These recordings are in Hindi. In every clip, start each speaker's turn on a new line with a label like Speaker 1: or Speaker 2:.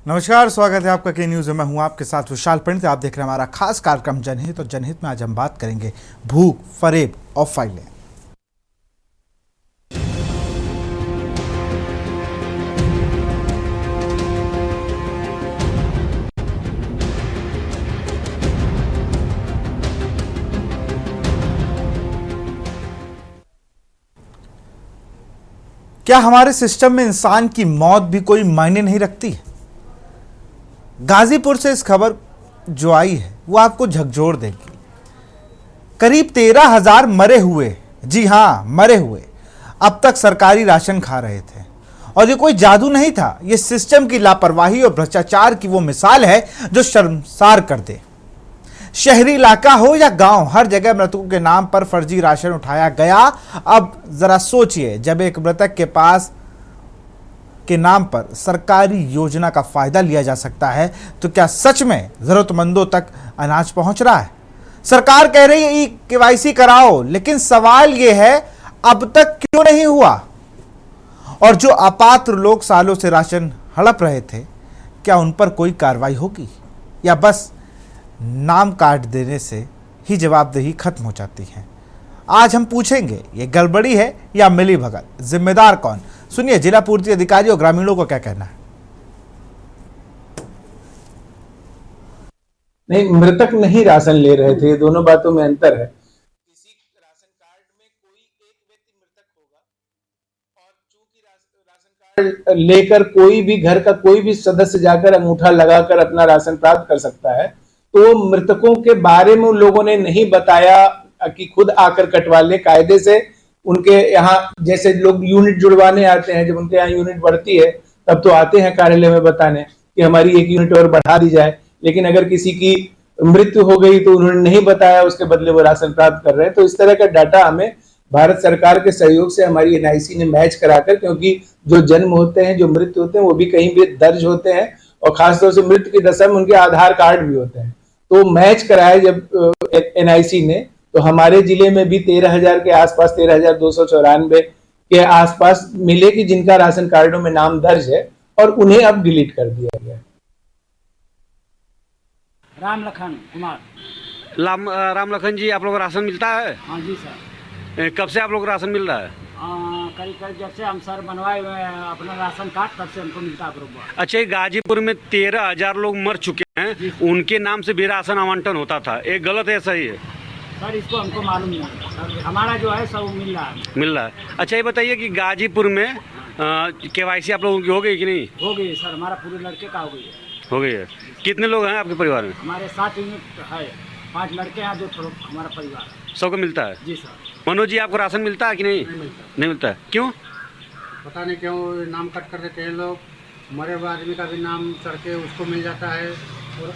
Speaker 1: नमस्कार, स्वागत है आपका के न्यूज़ में। मैं हूं आपके साथ विशाल पंडित। आप देख रहे हैं हमारा खास कार्यक्रम जनहित। और जनहित में आज हम बात करेंगे भूख, फरेब और फाइलें। क्या हमारे सिस्टम में इंसान की मौत भी कोई मायने नहीं रखती? गाजीपुर से इस खबर जो आई है वो आपको झकझोर देगी। करीब 13,000 मरे हुए, जी हां मरे हुए, अब तक सरकारी राशन खा रहे थे। और ये कोई जादू नहीं था, ये सिस्टम की लापरवाही और भ्रष्टाचार की वो मिसाल है जो शर्मसार कर दे। शहरी इलाका हो या गांव, हर जगह मृतकों के नाम पर फर्जी राशन उठाया गया। अब जरा सोचिए, जब एक मृतक के पास के नाम पर सरकारी योजना का फायदा लिया जा सकता है, तो क्या सच में जरूरतमंदों तक अनाज पहुंच रहा है? सरकार कह रही है केवाईसी कराओ, लेकिन सवाल यह है अब तक क्यों नहीं हुआ? और जो अपात्र लोग सालों से राशन हड़प रहे थे, क्या उन पर कोई कार्रवाई होगी या बस नाम काट देने से ही जवाबदेही खत्म हो जाती है? आज हम पूछेंगे, ये गड़बड़ी है या मिली भगत? जिम्मेदार कौन? सुनिए जिला पूर्ति अधिकारी और ग्रामीणों को क्या कहना है।
Speaker 2: नहीं, मृतक नहीं राशन ले रहे थे, ये दोनों बातों में अंतर है। किसी राशन कार्ड में कोई एक व्यक्ति मृतक होगा और चूंकि राशन कार्ड लेकर कोई भी घर का कोई भी सदस्य जाकर अंगूठा लगाकर अपना राशन प्राप्त कर सकता है, तो मृतकों के बारे में उन लोगों ने नहीं बताया कि खुद आकर कटवा ले। कायदे से उनके यहाँ जैसे लोग यूनिट जुड़वाने आते हैं, जब उनके यहाँ यूनिट बढ़ती है तब तो आते हैं कार्यालय में बताने कि हमारी एक यूनिट और बढ़ा दी जाए। लेकिन अगर किसी की मृत्यु हो गई तो उन्होंने नहीं बताया, उसके बदले वो राशन प्राप्त कर रहे हैं। तो इस तरह का डाटा हमें भारत सरकार के सहयोग से हमारी एनआईसी ने मैच कराकर, क्योंकि जो जन्म होते हैं, जो मृत्यु होते हैं, वो भी कहीं भी दर्ज होते हैं और खासतौर से मृत्यु की दशा में उनके आधार कार्ड भी होते हैं। तो मैच कराया जब एनआईसी ने, तो हमारे जिले में भी 13,000 के आसपास, 13,294 के आसपास मिले कि जिनका राशन कार्डों में नाम दर्ज है और उन्हें अब डिलीट कर दिया गया।
Speaker 3: राम लखन कुमार।
Speaker 4: राम लखन जी, आप लोग को राशन मिलता है?
Speaker 3: हाँ जी सर।
Speaker 4: कब से आप लोग को राशन मिल रहा है?
Speaker 3: करीब करीब जब से हम सर बनवाए हुए हैं अपना राशन कार्ड, तब से हमको मिलता है बरोबर।
Speaker 4: अच्छा, ये गाजीपुर में 13,000 लोग मर चुके हैं, उनके नाम से भी राशन आवंटन होता था, ये गलत है सही है?
Speaker 3: सर इसको हमको मालूम नहीं है सर, हमारा जो है सब मिल रहा है।
Speaker 4: मिल रहा है। अच्छा ये बताइए कि गाजीपुर में केवाईसी आप लोगों की हो गई कि नहीं?
Speaker 3: हो गई सर, हमारा पूरे लड़के का हो गई है।
Speaker 4: हो गई है। कितने लोग हैं आपके परिवार में?
Speaker 3: हमारे 7 यूनिट है, 5 लड़के हैं, 2 हमारा परिवार है।
Speaker 4: सबको मिलता है?
Speaker 3: जी सर।
Speaker 4: मनोज जी, आपको राशन मिलता है कि नहीं? नहीं मिलता है। क्यों?
Speaker 5: पता नहीं क्यों नाम कट कर देते हैं लोग। मरे हुए आदमी का भी नाम चढ़ के उसको मिल जाता है और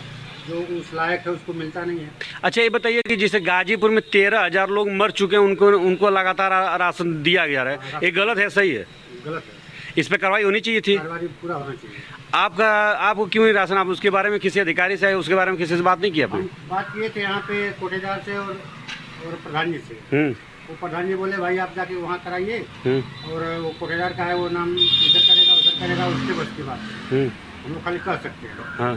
Speaker 5: जो उस लायक है उसको मिलता नहीं है।
Speaker 4: अच्छा ये बताइए कि जैसे गाजीपुर में 13,000 लोग मर चुके हैं, उनको लगातार राशन दिया गया है, ये गलत है सही है?
Speaker 5: गलत है,
Speaker 4: इस पे कार्रवाई होनी चाहिए थी।
Speaker 5: कार्रवाई पूरा होना चाहिए।
Speaker 4: आपको क्यों नहीं राशन? आप उसके बारे में किसी अधिकारी से, उसके बारे में किसी से बात नहीं की आपने?
Speaker 5: बात किए थे यहाँ पे कोटेदार से और प्रधान जी से। वो प्रधान जी बोले भाई आप जाके वहाँ कराइए, और वो कोटेदार का है, वो नाम इधर करेगा उधर करेगा, उसके बस की बात हम लोग खाली कह सकते हैं।
Speaker 4: हाँ,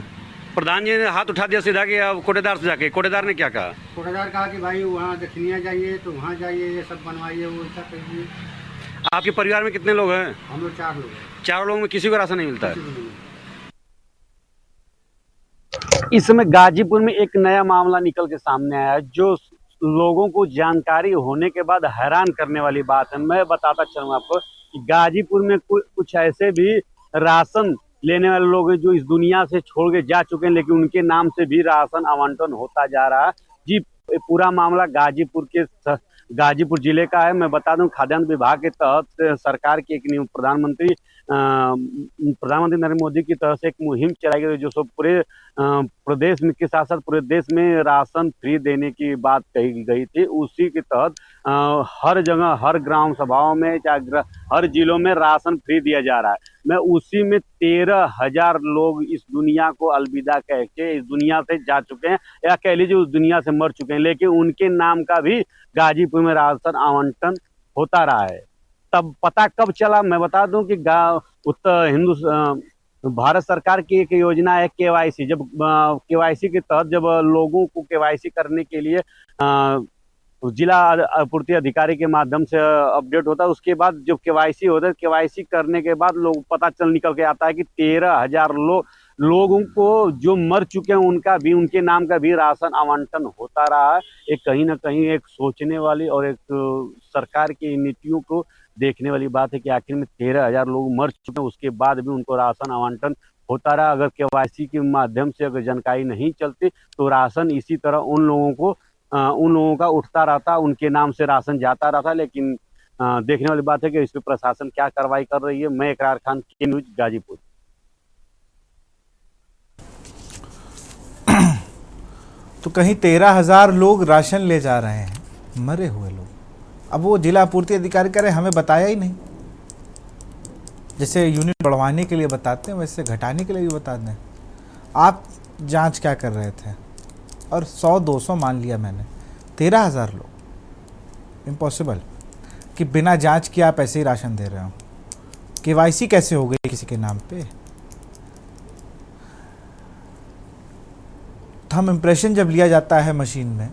Speaker 4: प्रधान जी ने हाथ उठा दिया सीधा कि अब कोटेदार से जाके। कोटेदार ने क्या कहा?
Speaker 5: कोटेदार कहा कि भाई वहाँ दक्षिणिया जाइए, तो वहाँ जाइए, ये सब बनवाइए, वो ऐसा करिए।
Speaker 4: आपके परिवार में कितने लोग हैं?
Speaker 5: हम लोग 4 लोग हैं।
Speaker 4: 4 लोगों में किसी को राशन नहीं मिलता है?
Speaker 5: किसी को नहीं।
Speaker 4: इस समय गाजीपुर में एक नया मामला निकल के सामने आया है, जो लोगों को जानकारी होने के बाद हैरान करने वाली बात है। मैं बताता चलूँ आपको कि गाजीपुर में कुछ ऐसे भी राशन लेने वाले लोग हैं जो इस दुनिया से छोड़ के जा चुके हैं, लेकिन उनके नाम से भी राशन आवंटन होता जा रहा है। जी, पूरा मामला गाजीपुर जिले का है। मैं बता दूं, खाद्यान्न विभाग के तहत सरकार की एक प्रधानमंत्री नरेंद्र मोदी की तरफ से एक मुहिम चलाई गई, जो पूरे प्रदेश में के साथ साथ पूरे देश में राशन फ्री देने की बात कही गई थी। उसी के तहत हर जगह, हर ग्राम सभाओं में, चाहे हर जिलों में राशन फ्री दिया जा रहा है। मैं उसी में 13,000 लोग इस दुनिया को अलविदा कह के इस दुनिया से जा चुके हैं, या कह लीजिए उस दुनिया से मर चुके हैं, लेकिन उनके नाम का भी गाजीपुर में राशन आवंटन होता रहा है। तब पता कब चला, मैं बता दूं कि भारत सरकार की एक योजना है केवाईसी। जब केवाईसी के तहत जब लोगों को केवाईसी करने के लिए जिला पूर्ति अधिकारी के माध्यम से अपडेट होता है, उसके बाद जब केवाईसी होता है, केवाईसी करने के बाद लोग पता चल निकल के आता है कि 13,000 लोगों को जो मर चुके हैं उनका भी, उनके नाम का भी राशन आवंटन होता रहा है। एक कहीं ना कहीं एक सोचने वाली और एक सरकार की नीतियों को देखने वाली बात है कि आखिर में 13,000 लोग मर चुके हैं, उसके बाद भी उनको राशन आवंटन होता रहा। अगर केवाईसी के माध्यम से अगर जानकारी नहीं चलती तो राशन इसी तरह उन लोगों का उठता रहता, उनके नाम से राशन जाता रहता। लेकिन देखने वाली बात है कि इस पर प्रशासन क्या कार्रवाई कर रही है। मैं इकरार खान, के न्यूज, गाजीपुर।
Speaker 1: तो कहीं 13,000 लोग राशन ले जा रहे हैं, मरे हुए लोग। अब वो जिला आपूर्ति अधिकारी कह रहे हमें बताया ही नहीं। जैसे यूनिट बढ़वाने के लिए बताते हैं वैसे घटाने के लिए भी बता दें। आप जांच क्या कर रहे थे? और 100-200 मान लिया मैंने, 13,000 लोग, इम्पॉसिबल कि बिना जांच किए आप ऐसे ही राशन दे रहे हो। केवाईसी कैसे हो गई किसी के नाम पे? थंब इम्प्रेशन जब लिया जाता है मशीन में,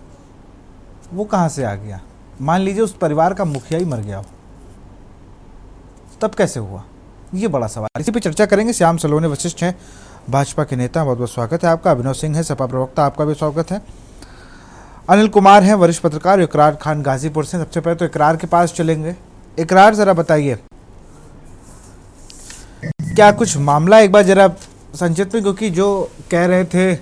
Speaker 1: वो कहाँ से आ गया? मान लीजिए उस परिवार का मुखिया ही मर गया हो, तब कैसे हुआ? ये बड़ा सवाल। इसी पे चर्चा करेंगे। श्याम सलोने वशिष्ठ हैं, भाजपा के नेता, बहुत बहुत स्वागत है आपका। अभिनव सिंह है, सपा प्रवक्ता, आपका भी स्वागत है। अनिल कुमार हैं, वरिष्ठ पत्रकार, इकरार खान गाजीपुर से। सबसे पहले तो इकरार के पास चलेंगे। इकरार, जरा बताइए क्या कुछ मामला एक बार जरा संक्षिप्त में, क्योंकि जो कह रहे थे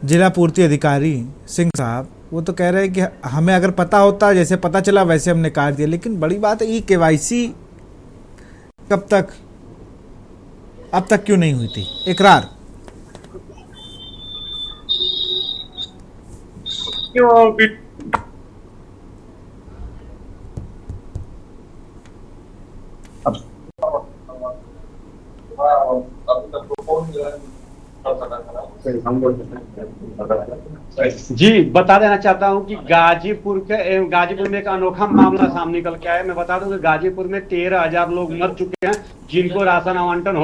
Speaker 1: जिला पूर्ति अधिकारी सिंह साहब, वो तो कह रहे हैं कि हमें अगर पता होता, जैसे पता चला वैसे हमने काट दिया। लेकिन बड़ी बात है, केवाईसी कब तक, अब तक क्यों नहीं हुई थी? इकरार।
Speaker 5: जी, बता देना चाहता हूं कि गाजीपुर में एक अनोखा मामला सामने निकल के आया। मैं बता दूं कि गाजीपुर में 13,000 लोग मर चुके हैं जिनको राशन आवंटन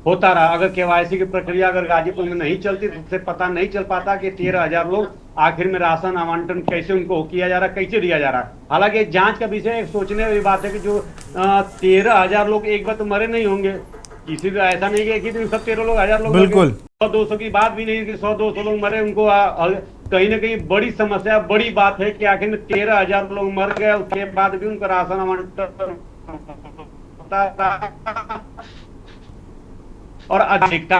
Speaker 5: होता रहा। अगर केवाईसी की प्रक्रिया अगर गाजीपुर में नहीं चलती तो उससे पता नहीं चल पाता कि 13,000 लोग आखिर में राशन आवंटन कैसे उनको किया जा रहा, कैसे दिया जा रहा। हालांकि जांच का विषय, एक सोचने वाली बात है कि जो 13,000 लोग एक बार तो मरे नहीं होंगे, किसी को ऐसा नहीं है कि सब 13,000 लोग,
Speaker 1: बिल्कुल
Speaker 5: 100-200 की बात भी नहीं कि 100-200 लोग मरे। उनको कहीं ना कहीं बड़ी समस्या, बड़ी बात है कि आखिर में 13,000 लोग मर गए, उसके बाद भी उनका राशन आवंटन और अधिकता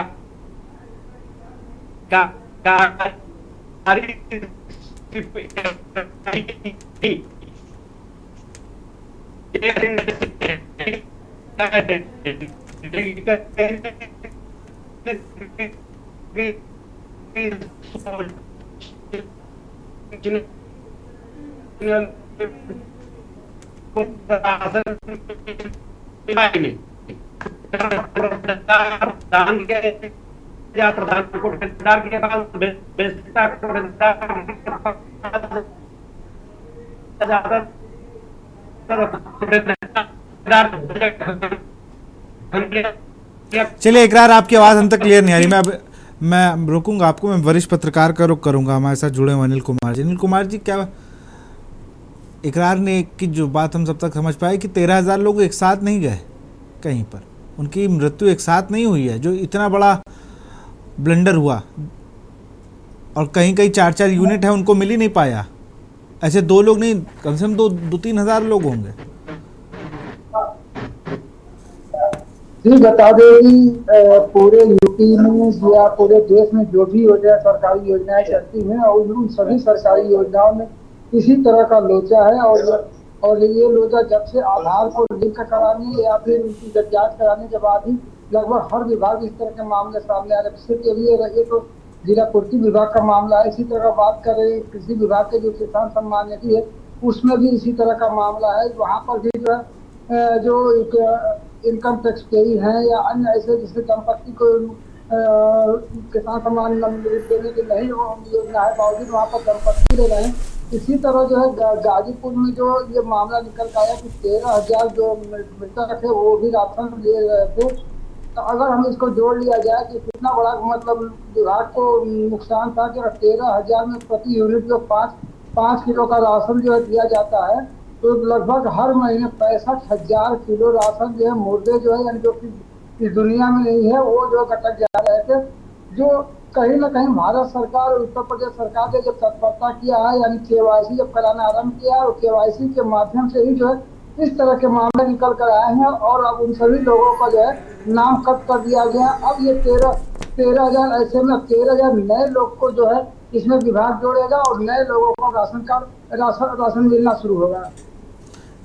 Speaker 1: चलिए इकरार, आपकी आवाज़ हम तक क्लियर नहीं आ रही। मैं रोकूंगा आपको, मैं वरिष्ठ पत्रकार का रुख करूंगा। हमारे साथ जुड़े हुए अनिल कुमार जी। अनिल कुमार जी, क्या इकरार ने की जो बात हम सब तक समझ पाए कि 13,000 लोग एक साथ नहीं गए कहीं पर, उनकी मृत्यु एक साथ नहीं हुई है, जो इतना बड़ा ब्लंडर हुआ, और कहीं कहीं 4-4 यूनिट है उनको मिल ही नहीं पाया। ऐसे 2 लोग नहीं, कम से कम 2-3 हज़ार लोग होंगे।
Speaker 6: जी, बता दें कि पूरे यूपी में या पूरे देश में जो भी योजना, सरकारी योजनाएं चलती हैं, और उन सभी सरकारी योजनाओं में किसी तरह का लोचा है। और ये लोचा जब से आधार को लिंक कराने या फिर उनकी जांच कराने के बाद ही लगभग हर विभाग इस तरह के मामले सामने आ रहे हैं। सिर्फ ये तो जिला पूर्ति विभाग का मामला है। इसी तरह बात करें कृषि विभाग के जो किसान सम्मान निधि है, उसमें भी इसी तरह का मामला है। वहाँ पर भी जो है, जो इनकम टैक्स पेयी हैं या अन्य ऐसे जिससे दंपत्ति को किसान सम्मान निधि देने की नहीं योजना है, बावजूद वहाँ पर दंपत्ति ले रहे हैं। इसी तरह जो है गाजीपुर में जो ये मामला निकल आया कि 13,000 जो मृतक थे वो भी राशन ले रहे थे, तो अगर हम इसको जोड़ लिया जाए कि कितना बड़ा मतलब विभाग को नुकसान था कि 13,000 में प्रति यूनिट जो 5 किलो का राशन जो है दिया जाता है, तो लगभग हर महीने 65,000 किलो राशन जो है मुर्दे जो है, यानी जो कि इस दुनिया में नहीं है, वो जो घटक जा रहे थे। जो कहीं ना कहीं भारत सरकार और उत्तर प्रदेश सरकार ने जब तत्परता किया है, यानी केवाईसी जब कराना आरंभ किया है, और केवाईसी के माध्यम से ही जो है इस तरह के मामले निकल कर आए हैं, और अब उन सभी लोगों का जो है नाम कट कर दिया गया। अब ये 13,000 ऐसे में 13,000 नए लोग को जो है इसमें विभाग जोड़ेगा, और नए लोगों को राशन मिलना शुरू होगा।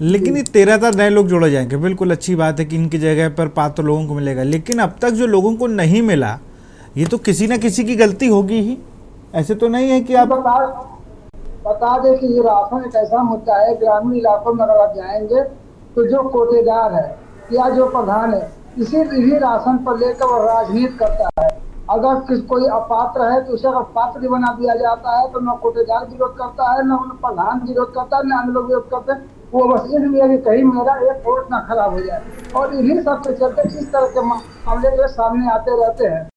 Speaker 1: लेकिन ये 13,000 नए लोग जोड़े जाएंगे, बिल्कुल अच्छी बात है कि इनकी जगह पर पात्र लोगों को मिलेगा, लेकिन अब तक जो लोगों को नहीं मिला, ये तो किसी ना किसी की गलती होगी ही। ऐसे तो नहीं है कि आप
Speaker 6: बता दें कि ये राशन एक ऐसा मुद्दा है, ग्रामीण इलाकों में अगर आप जाएंगे तो जो कोटेदार है या जो प्रधान है, इसी राशन पर लेकर वो राजनीति करता है। अगर कोई अपात्र है तो उसे अगर पात्र बना दिया जाता है, तो न कोटेदार विरोध करता है, न प्रधान विरोध करता है, न अन्य लोग विरोध करते हैं। वो बस इसलिए कि कहीं मेरा एक वोट ना खराब हो जाए, और इन्हीं सब के चलते इस तरह के मामले जो सामने आते रहते हैं।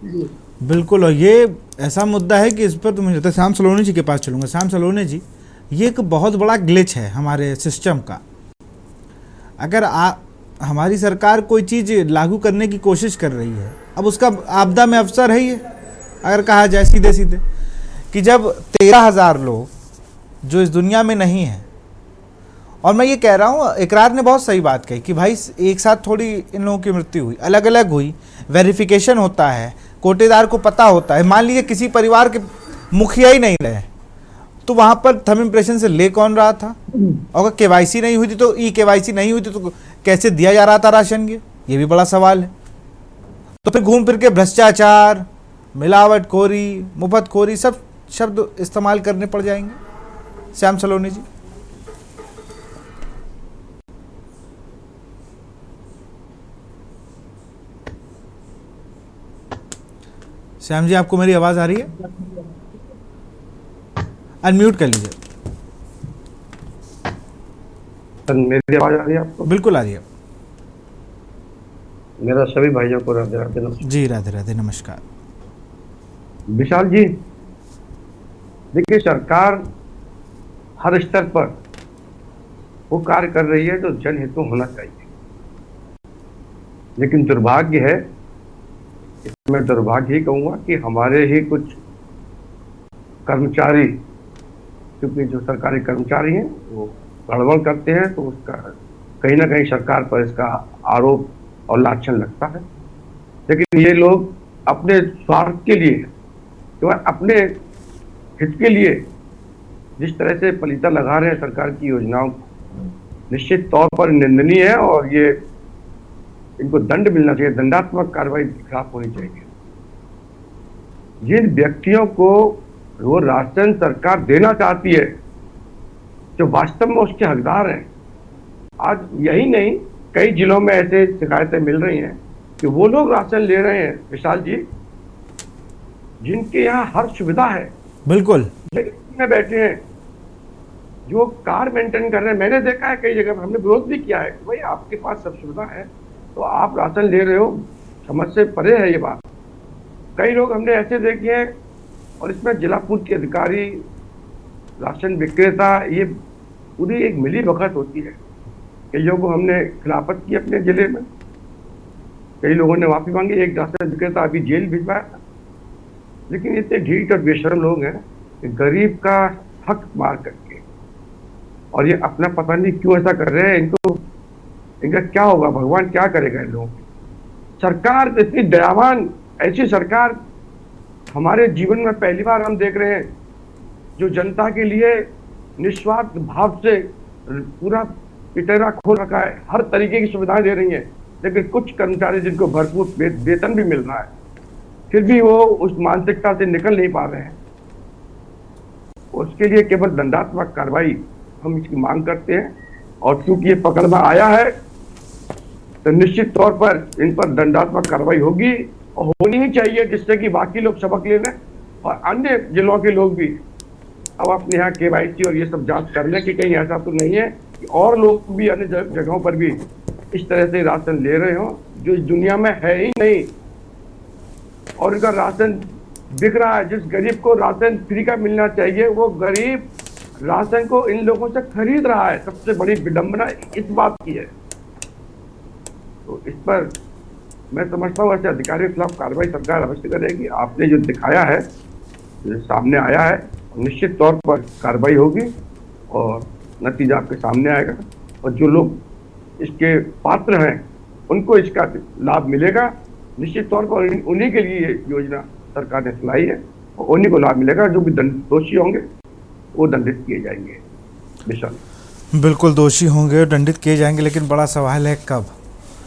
Speaker 6: जी
Speaker 1: बिल्कुल, और ये ऐसा मुद्दा है कि इस पर तो मुझे लगता है श्याम सलोनी जी के पास चलूँगा। श्याम सलोनी जी, ये एक बहुत बड़ा ग्लिच है हमारे सिस्टम का। अगर हमारी सरकार कोई चीज़ लागू करने की कोशिश कर रही है, अब उसका आपदा में अवसर है ये, अगर कहा जाए सीधे सीधे कि जब 13,000 लोग जो इस दुनिया में नहीं है, और मैं ये कह रहा हूँ, इकरार ने बहुत सही बात कही कि भाई एक साथ थोड़ी इन लोगों की मृत्यु हुई, अलग अलग हुई, वेरिफिकेशन होता है, कोटेदार को पता होता है। मान लीजिए किसी परिवार के मुखिया ही नहीं रहे, तो वहाँ पर थंब इम्प्रेशन से ले कौन रहा था? अगर केवाईसी नहीं हुई थी तो केवाईसी नहीं हुई थी तो कैसे दिया जा रहा था राशन? ये भी बड़ा सवाल है। तो फिर घूम फिर के भ्रष्टाचार, मिलावटखोरी, मुफ्तखोरी, सब शब्द इस्तेमाल करने पड़ जाएंगे। श्याम सलोनी जी, श्याम जी, आपको मेरी आवाज आ रही है? अनम्यूट कर लीजिए।
Speaker 7: मेरी आवाज आ रही है आपको?
Speaker 1: बिल्कुल आ रही है।
Speaker 7: मेरा सभी भाइयों को राधे राधे नमस्कार।
Speaker 1: जी राधे राधे नमस्कार।
Speaker 7: विशाल जी, देखिए, सरकार हर स्तर पर वो कार्य कर रही है जो जनहित में होना चाहिए, लेकिन दुर्भाग्य है, मैं दुर्भाग्य ही कहूंगा कि हमारे ही कुछ कर्मचारी, क्योंकि जो सरकारी कर्मचारी हैं वो गड़बड़ करते हैं, तो उसका कहीं ना कहीं सरकार पर इसका आरोप और लांछन लगता है। लेकिन ये लोग अपने स्वार्थ के लिए, केवल अपने हित के लिए जिस तरह से पलीता लगा रहे हैं सरकार की योजनाओं, निश्चित तौर पर निंदनीय है, और ये इनको दंड मिलना चाहिए, दंडात्मक कार्रवाई खिलाफ होनी चाहिए। जिन व्यक्तियों को वो राशन सरकार देना चाहती है, जो वास्तव में उसके हकदार हैं, आज यही नहीं कई जिलों में ऐसे शिकायतें मिल रही हैं कि वो लोग राशन ले रहे हैं, विशाल जी, जिनके यहाँ हर सुविधा है,
Speaker 1: बिल्कुल
Speaker 7: में बैठे हैं, जो कार मेंटेन कर रहे हैं। मैंने देखा है कई जगह, हमने विरोध भी किया है कि भाई आपके पास सब सुविधा है तो आप राशन ले रहे हो, समझ से परे है ये बात। कई लोग हमने ऐसे देखे हैं, और इसमें जिला पूर्ति अधिकारी, राशन विक्रेता, ये पूरी एक मिली भगत होती है। कई लोगों को हमने खिलाफत की अपने जिले में, कई लोगों ने माफी मांगी, एक राशन विक्रेता अभी जेल भिजवाया था। लेकिन इतने ढीठ और बेशर्म लोग हैं कि गरीब का हक मार करके, और ये अपना पता नहीं क्यों ऐसा कर रहे हैं। इनका क्या होगा, भगवान क्या करेगा इन लोगों की? सरकार इतनी दयावान, ऐसी सरकार हमारे जीवन में पहली बार हम देख रहे हैं, जो जनता के लिए निस्वार्थ भाव से पूरा पिटेरा खोल रखा है, हर तरीके की सुविधाएं दे रही हैं। लेकिन कुछ कर्मचारी जिनको भरपूर वेतन भी मिल रहा है, फिर भी वो उस मानसिकता से निकल नहीं पा रहे हैं। उसके लिए केवल दंडात्मक कार्रवाई हम इसकी मांग करते हैं, और क्योंकि ये पकड़ में आया है तो निश्चित तौर पर इन पर दंडात्मक कार्रवाई होगी, और होनी ही चाहिए, जिससे कि बाकी लोग सबक ले लें, और अन्य जिलों के लोग भी अब अपने यहाँ केवाईसी और ये सब जांच कर लें कि कहीं ऐसा तो नहीं है कि और लोग भी अन्य जगहों पर भी इस तरह से राशन ले रहे हो जो इस दुनिया में है ही नहीं, और उनका राशन बिक रहा है। जिस गरीब को राशन फ्री का मिलना चाहिए वो गरीब राशन को इन लोगों से खरीद रहा है। सबसे बड़ी विडंबना इस बात की है। तो इस पर मैं समझता हूँ ऐसे अधिकारियों के खिलाफ कार्रवाई सरकार अवश्य करेगी। आपने जो दिखाया है, जो सामने आया है, निश्चित तौर पर कार्रवाई होगी और नतीजा आपके सामने आएगा, और जो लोग इसके पात्र हैं उनको इसका लाभ मिलेगा। निश्चित तौर पर उन्हीं के लिए ये योजना सरकार ने चलाई है और उन्हीं को लाभ मिलेगा। जो भी दोषी होंगे वो दंडित किए जाएंगे। विशाल
Speaker 1: बिल्कुल दोषी होंगे और दंडित किए जाएंगे, लेकिन बड़ा सवाल है कब।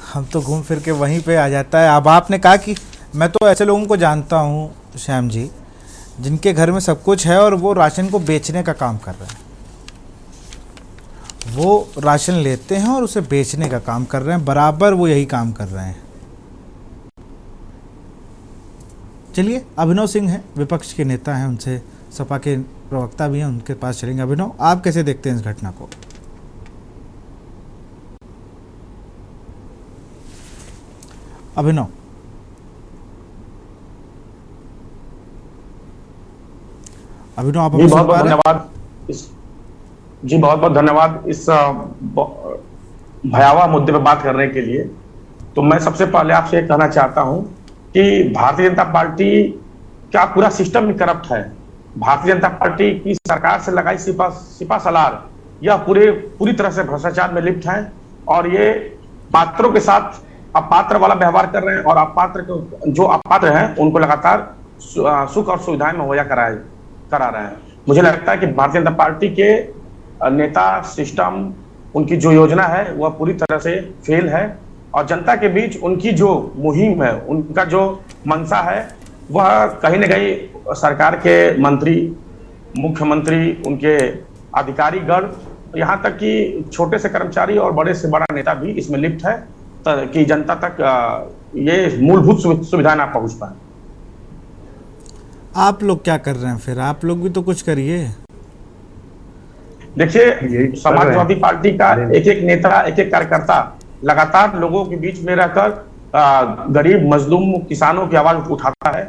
Speaker 1: हम तो घूम फिर के वहीं पे आ जाता है। अब आपने कहा कि मैं तो ऐसे लोगों को जानता हूँ श्याम जी, जिनके घर में सब कुछ है और वो राशन को बेचने का काम कर रहे हैं। वो राशन लेते हैं और उसे बेचने का काम कर रहे हैं, बराबर वो यही काम कर रहे हैं। चलिए, अभिनव सिंह हैं, विपक्ष के नेता हैं, उनसे सपा के प्रवक्ता भी हैं, उनके पास चलेंगे। अभिनव, आप कैसे देखते हैं इस घटना को? अभिनव, आप
Speaker 8: जी बहुत बहुत धन्यवाद जी बहुत बहुत धन्यवाद इस भयावह मुद्दे पर बात करने के लिए। तो मैं सबसे पहले आपसे कहना चाहता हूं कि भारतीय जनता पार्टी का पूरा सिस्टम ही करप्ट है। भारतीय जनता पार्टी की सरकार से लगाई सिपा सलार यह पूरी तरह से भ्रष्टाचार में लिप्त है, और ये पात्रों के साथ अपात्र वाला व्यवहार कर रहे हैं, और जो अपात्र हैं उनको लगातार सुख और सुविधाएं मुहैया करा रहे हैं। मुझे लगता है कि भारतीय जनता पार्टी के नेता, सिस्टम, उनकी जो योजना है वह पूरी तरह से फेल है, और जनता के बीच उनकी जो मुहिम है, उनका जो मंशा है, वह कहीं न कहीं सरकार के मंत्री, मुख्यमंत्री, उनके अधिकारीगण, यहाँ तक कि छोटे से कर्मचारी और बड़े से बड़ा नेता भी इसमें लिप्त है कि जनता तक ये मूलभूत सुविधाएं ना पहुंच पाए।
Speaker 1: आप लोग क्या कर रहे हैं फिर? आप लोग भी तो कुछ करिए।
Speaker 8: देखिए, समाजवादी पार्टी का एक एक नेता, एक एक कार्यकर्ता लगातार लोगों के बीच में रहकर गरीब, मजलूम किसानों की आवाज उठाता है,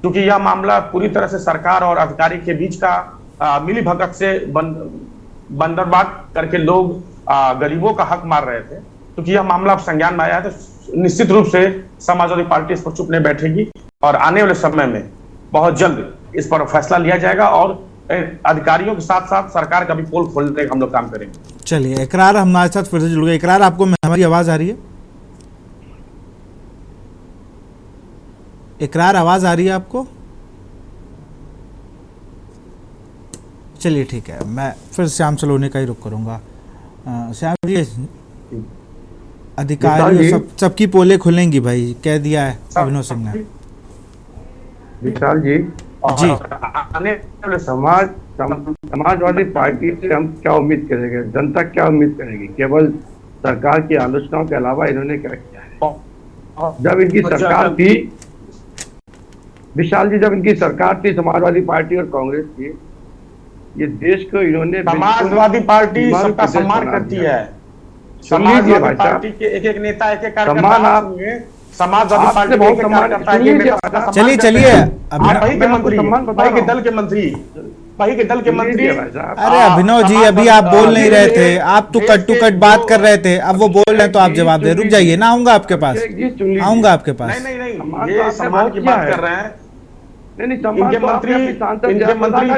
Speaker 8: क्योंकि यह मामला पूरी तरह से सरकार और अधिकारी के बीच का मिली भगत से बंदरबांट करके लोग गरीबों का हक मार रहे थे। क्योंकि यह मामला अब संज्ञान में आया है, तो निश्चित रूप से समाजवादी पार्टी इस पर चुप नहीं बैठेगी, और आने वाले समय में बहुत जल्द इस पर फैसला लिया जाएगा, और अधिकारियों के साथ साथ सरकार का भी पोल खोलने का हम लोग काम करेंगे।
Speaker 1: चलिए, इकरार हमारे साथ फिर से जुड़ गए। इकरार, आपको हमारी आवाज आ रही है? इकरार, आवाज आ रही है आपको? चलिए ठीक है, मैं फिर श्याम सलोनी का ही रुख करूंगा। श्याम जी, अधिकारी सबकी पोले खुलेंगी भाई, कह दिया है अभिनव सिंह ने।
Speaker 7: विशाल जी, समाजवादी पार्टी से हम क्या उम्मीद करेंगे? जनता क्या उम्मीद करेगी? केवल सरकार की आलोचनाओं के अलावा इन्होंने क्या किया है? जब इनकी सरकार थी विशाल जी, जब इनकी सरकार थी समाजवादी पार्टी और कांग्रेस की, ये देश को इन्होंने,
Speaker 8: समाजवादी पार्टी सबका सम्मान करती है। समाजवादी पार्टी के एक एक नेता, एक एक कार्यकर्ता, समाजवादी पार्टी के कार्यकर्ता,
Speaker 1: चलिए
Speaker 8: वही के दल के मंत्री।
Speaker 1: अरे अभिनव जी, अभी आप बोल नहीं रहे थे, आप तो कट टू कट बात कर रहे थे, अब वो बोल रहे हैं तो आप जवाब दे। रुक जाइए ना, आऊंगा आपके पास, आऊंगा आपके पास।
Speaker 8: नहीं, ये सम्मान की बात कर रहे हैं।
Speaker 7: इनके
Speaker 8: मंत्री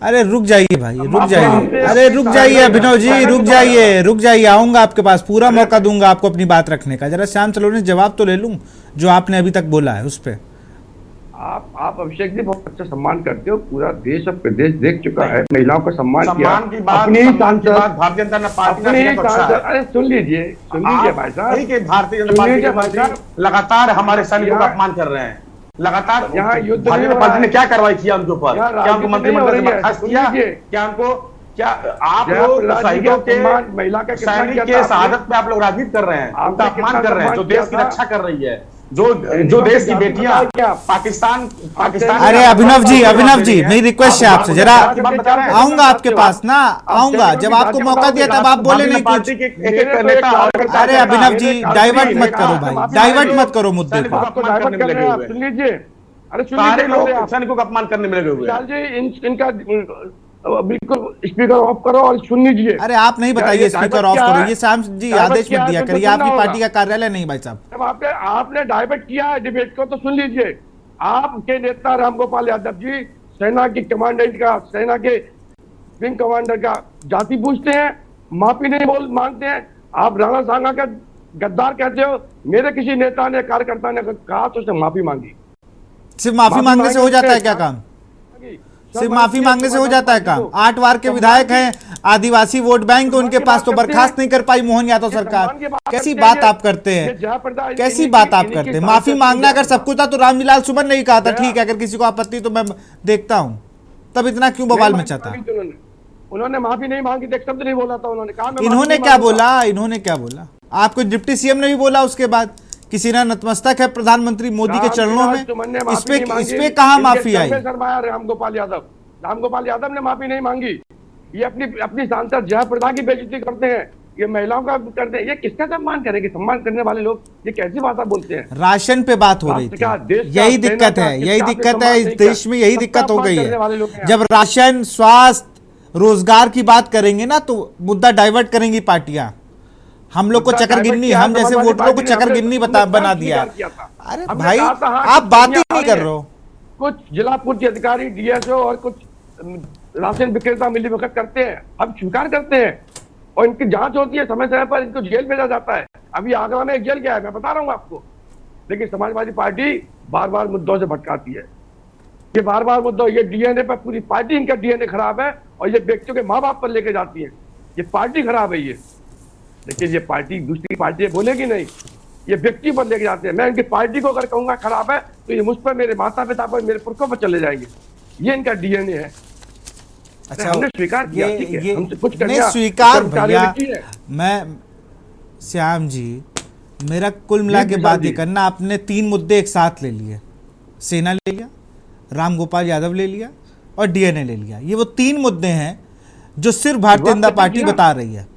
Speaker 1: अरे रुक जाइए भाई, रुक जाइए, अरे रुक जाइए अभिनव जी, रुक जाइए, आऊंगा आपके पास, पूरा मौका दूंगा आपको अपनी बात रखने का। जरा श्याम सलोनी जवाब तो ले लूं जो आपने अभी तक बोला है उस पे।
Speaker 7: आप अभिषेक जी बहुत अच्छा सम्मान करते हो, पूरा देश और प्रदेश देख चुका है महिलाओं का सम्मान किया।
Speaker 8: अपनी भारतीय जनता पार्टी,
Speaker 7: अरे सुन लीजिए भाई साहब,
Speaker 8: भारतीय जनता पार्टी लगातार हमारे सैनिकों का अपमान कर रहे हैं। लगातार
Speaker 7: यहाँ युद्ध
Speaker 8: भारतीय जनता पार्टी ने क्या कार्रवाई किया उनके ऊपर? क्या उनको मंत्रिमंडल से बर्खास्त किया? क्या आप लोग शहीदों के,
Speaker 7: महिला का
Speaker 8: सैनिक के शहादत पे आप लोग राजनीति कर रहे हैं, उनका अपमान कर रहे हैं, जो देश की रक्षा कर रही है। जो देश की बेटियां पाकिस्तान
Speaker 1: अरे अभिनव जी मेरी रिक्वेस्ट है आपसे, जरा आऊंगा आपके पास ना, आऊंगा जब आपको मौका दिया तब आप बोले नहीं कुछ। अरे अभिनव जी डाइवर्ट मत करो भाई, डाइवर्ट मत करो मुद्दे को।
Speaker 7: सुन लीजिए, अरे
Speaker 8: सारे लोग सैनिकों का अपमान करने में लगे हुए हैं।
Speaker 7: जी इनका बिल्कुल स्पीकर ऑफ करो और सुन लीजिए।
Speaker 1: अरे आप नहीं बताइए स्पीकर ऑफ करो, ये श्याम जी आदेश मत दिया करिए, आपकी पार्टी का कार्यालय नहीं भाई साहब।
Speaker 7: जब आपने डाइवर्ट किया है डिबेट को तो सुन लीजिए। आपके नेता रामगोपाल यादव जी सेना की कमांडेंट का, सेना के विंग कमांडर का जाति पूछते हैं, माफी नहीं मांगते हैं। आप राणा सांगा का गद्दार कहते हो। मेरे किसी नेता ने, कार्यकर्ता ने कहा तो उसने माफी मांगी।
Speaker 1: सिर्फ माफी मांगने से हो जाता है क्या काम? सिर्फ माफी मांगने से हो जाता है काम? 8 बार के विधायक हैं, आदिवासी वोट बैंक उनके पास, तो बर्खास्त नहीं कर पाई मोहन यादव सरकार। कैसी बात आप करते हैं, कैसी बात आप करते हैं? माफी मांगना अगर सब कुछ था तो रामलीलाल सुमन ने ही कहा था ठीक है, अगर किसी को आपत्ति तो मैं देखता हूं, तब इतना क्यों बवाल मचाता?
Speaker 7: उन्होंने माफी नहीं मांगी, एक शब्द नहीं बोला था। उन्होंने कहा
Speaker 1: इन्होंने क्या बोला, इन्होंने क्या बोला? आपको डिप्टी सीएम ने भी बोला उसके बाद किसी ने नतमस्तक है प्रधानमंत्री मोदी के चरणों में, इसपे कहां माफी आई?
Speaker 7: रामगोपाल यादव ने माफी नहीं मांगी। ये अपनी सांसद जयाप्रदा की बेइज्जती करते हैं, ये महिलाओं का करते हैं। ये किसका सम्मान करेंगे? सम्मान करने वाले लोग ये कैसी भाषा बोलते हैं?
Speaker 1: राशन पे बात हो रही थी, यही दिक्कत है, यही दिक्कत है इस देश में, यही दिक्कत हो गई है। जब राशन, स्वास्थ्य, रोजगार की बात करेंगे ना तो मुद्दा डाइवर्ट करेंगी पार्टियां। हम लोग को चकरगिन्नी, हम जैसे वोटरों को चकरगिन्नी बना दिया। अरे भाई आप बात ही नहीं कर रहे हो।
Speaker 7: कुछ जिला पूर्ति अधिकारी, डीएसओ और कुछ राशन विक्रेता मिलीभगत करते हैं, हम स्वीकार करते हैं और इनकी जांच होती है समय समय पर, इनको जेल भेजा जाता है। अभी आगरा में एक जेल गया है, मैं बता रहा हूँ आपको। लेकिन समाजवादी पार्टी बार बार मुद्दों से भटकाती है। ये बार बार मुद्दों, ये डीएनए पर, पूरी पार्टी इनका डीएनए खराब है और ये व्यक्तियों के माँ बाप पर लेके जाती है। ये पार्टी खराब है ये, लेकिन ये पार्टी दूसरी पार्टी बोलेगी नहीं, ये व्यक्ति पर लेके जाते हैं। मैं इनकी पार्टी को अगर कहूंगा खराब है तो ये मुझ पर, मेरे माता पिता पर, मेरे पुरखों पर चले जाएंगे। ये इनका डीएनए है।
Speaker 1: अच्छा
Speaker 7: हमने स्वीकार किया, ठीक है, हमसे कुछ
Speaker 1: नहीं स्वीकार भैया। मैं श्याम जी, मेरा कुल मिला के बात ये करना, आपने 3 मुद्दे एक साथ ले लिए, सेना ले लिया, रामगोपाल यादव ले लिया और डीएनए ले लिया। ये वो 3 मुद्दे हैं जो सिर्फ भारतीय जनता पार्टी बता रही है।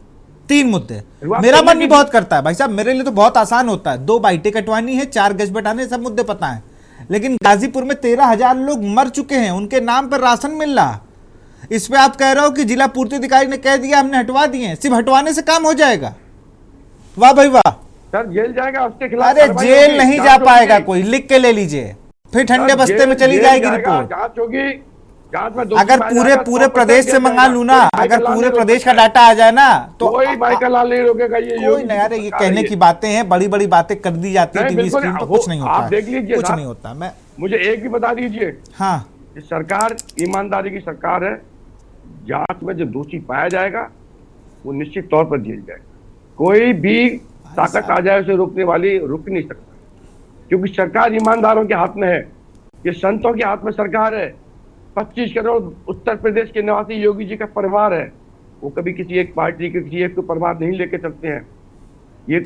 Speaker 1: 3 मुद्दे। मेरा मन भी बहुत करता है भाई साहब, मेरे लिए तो बहुत आसान होता है, 2 बाइटें कटवानी है, 4 गज बटाने, सब मुद्दे पता है। लेकिन गाजीपुर में 13,000 लोग मर चुके हैं, उनके नाम पर राशन मिल रहा। इस पे आप कह रहे हो कि जिला पूर्ति अधिकारी ने कह दिया हमने हटवा दिए। सिर्फ हटवाने से काम हो जाएगा? वाह भाई वाह।
Speaker 7: सर जेल जाएगा उसके खिलाफ?
Speaker 1: अरे जेल नहीं जा पाएगा कोई, लिख के ले लीजिए, फिर ठंडे बस्ते में चली जाएगी रिपोर्ट।
Speaker 7: जांच होगी,
Speaker 1: अगर पूरे प्रदेश से मंगा लू ना, अगर पूरे प्रदेश का डाटा आ जाए ना तो
Speaker 7: कोई माइकल लाल नहीं रोकेगा।
Speaker 1: कोई नहीं। अरे ये कहने की बातें हैं, बड़ी बड़ी बातें कर दी जाती है टीवी स्क्रीन पर, कुछ नहीं होता।
Speaker 7: आप देख लीजिए,
Speaker 1: कुछ नहीं होता। मैं
Speaker 7: मुझे एक भी बता दीजिए।
Speaker 1: हाँ,
Speaker 7: सरकार ईमानदारी की सरकार है। जांच में जो दोषी पाया जाएगा वो निश्चित तौर पर जेल जाएगा। कोई भी ताकत आ जाए उसे रोकने वाली रुक नहीं सकता, क्योंकि सरकार ईमानदारों के हाथ में है। ये संतों के हाथ में सरकार है। 25 करोड़ उत्तर प्रदेश के निवासी योगी जी का परिवार है। वो कभी किसी एक पार्टी के, किसी एक को परिवार नहीं लेके चलते हैं। ये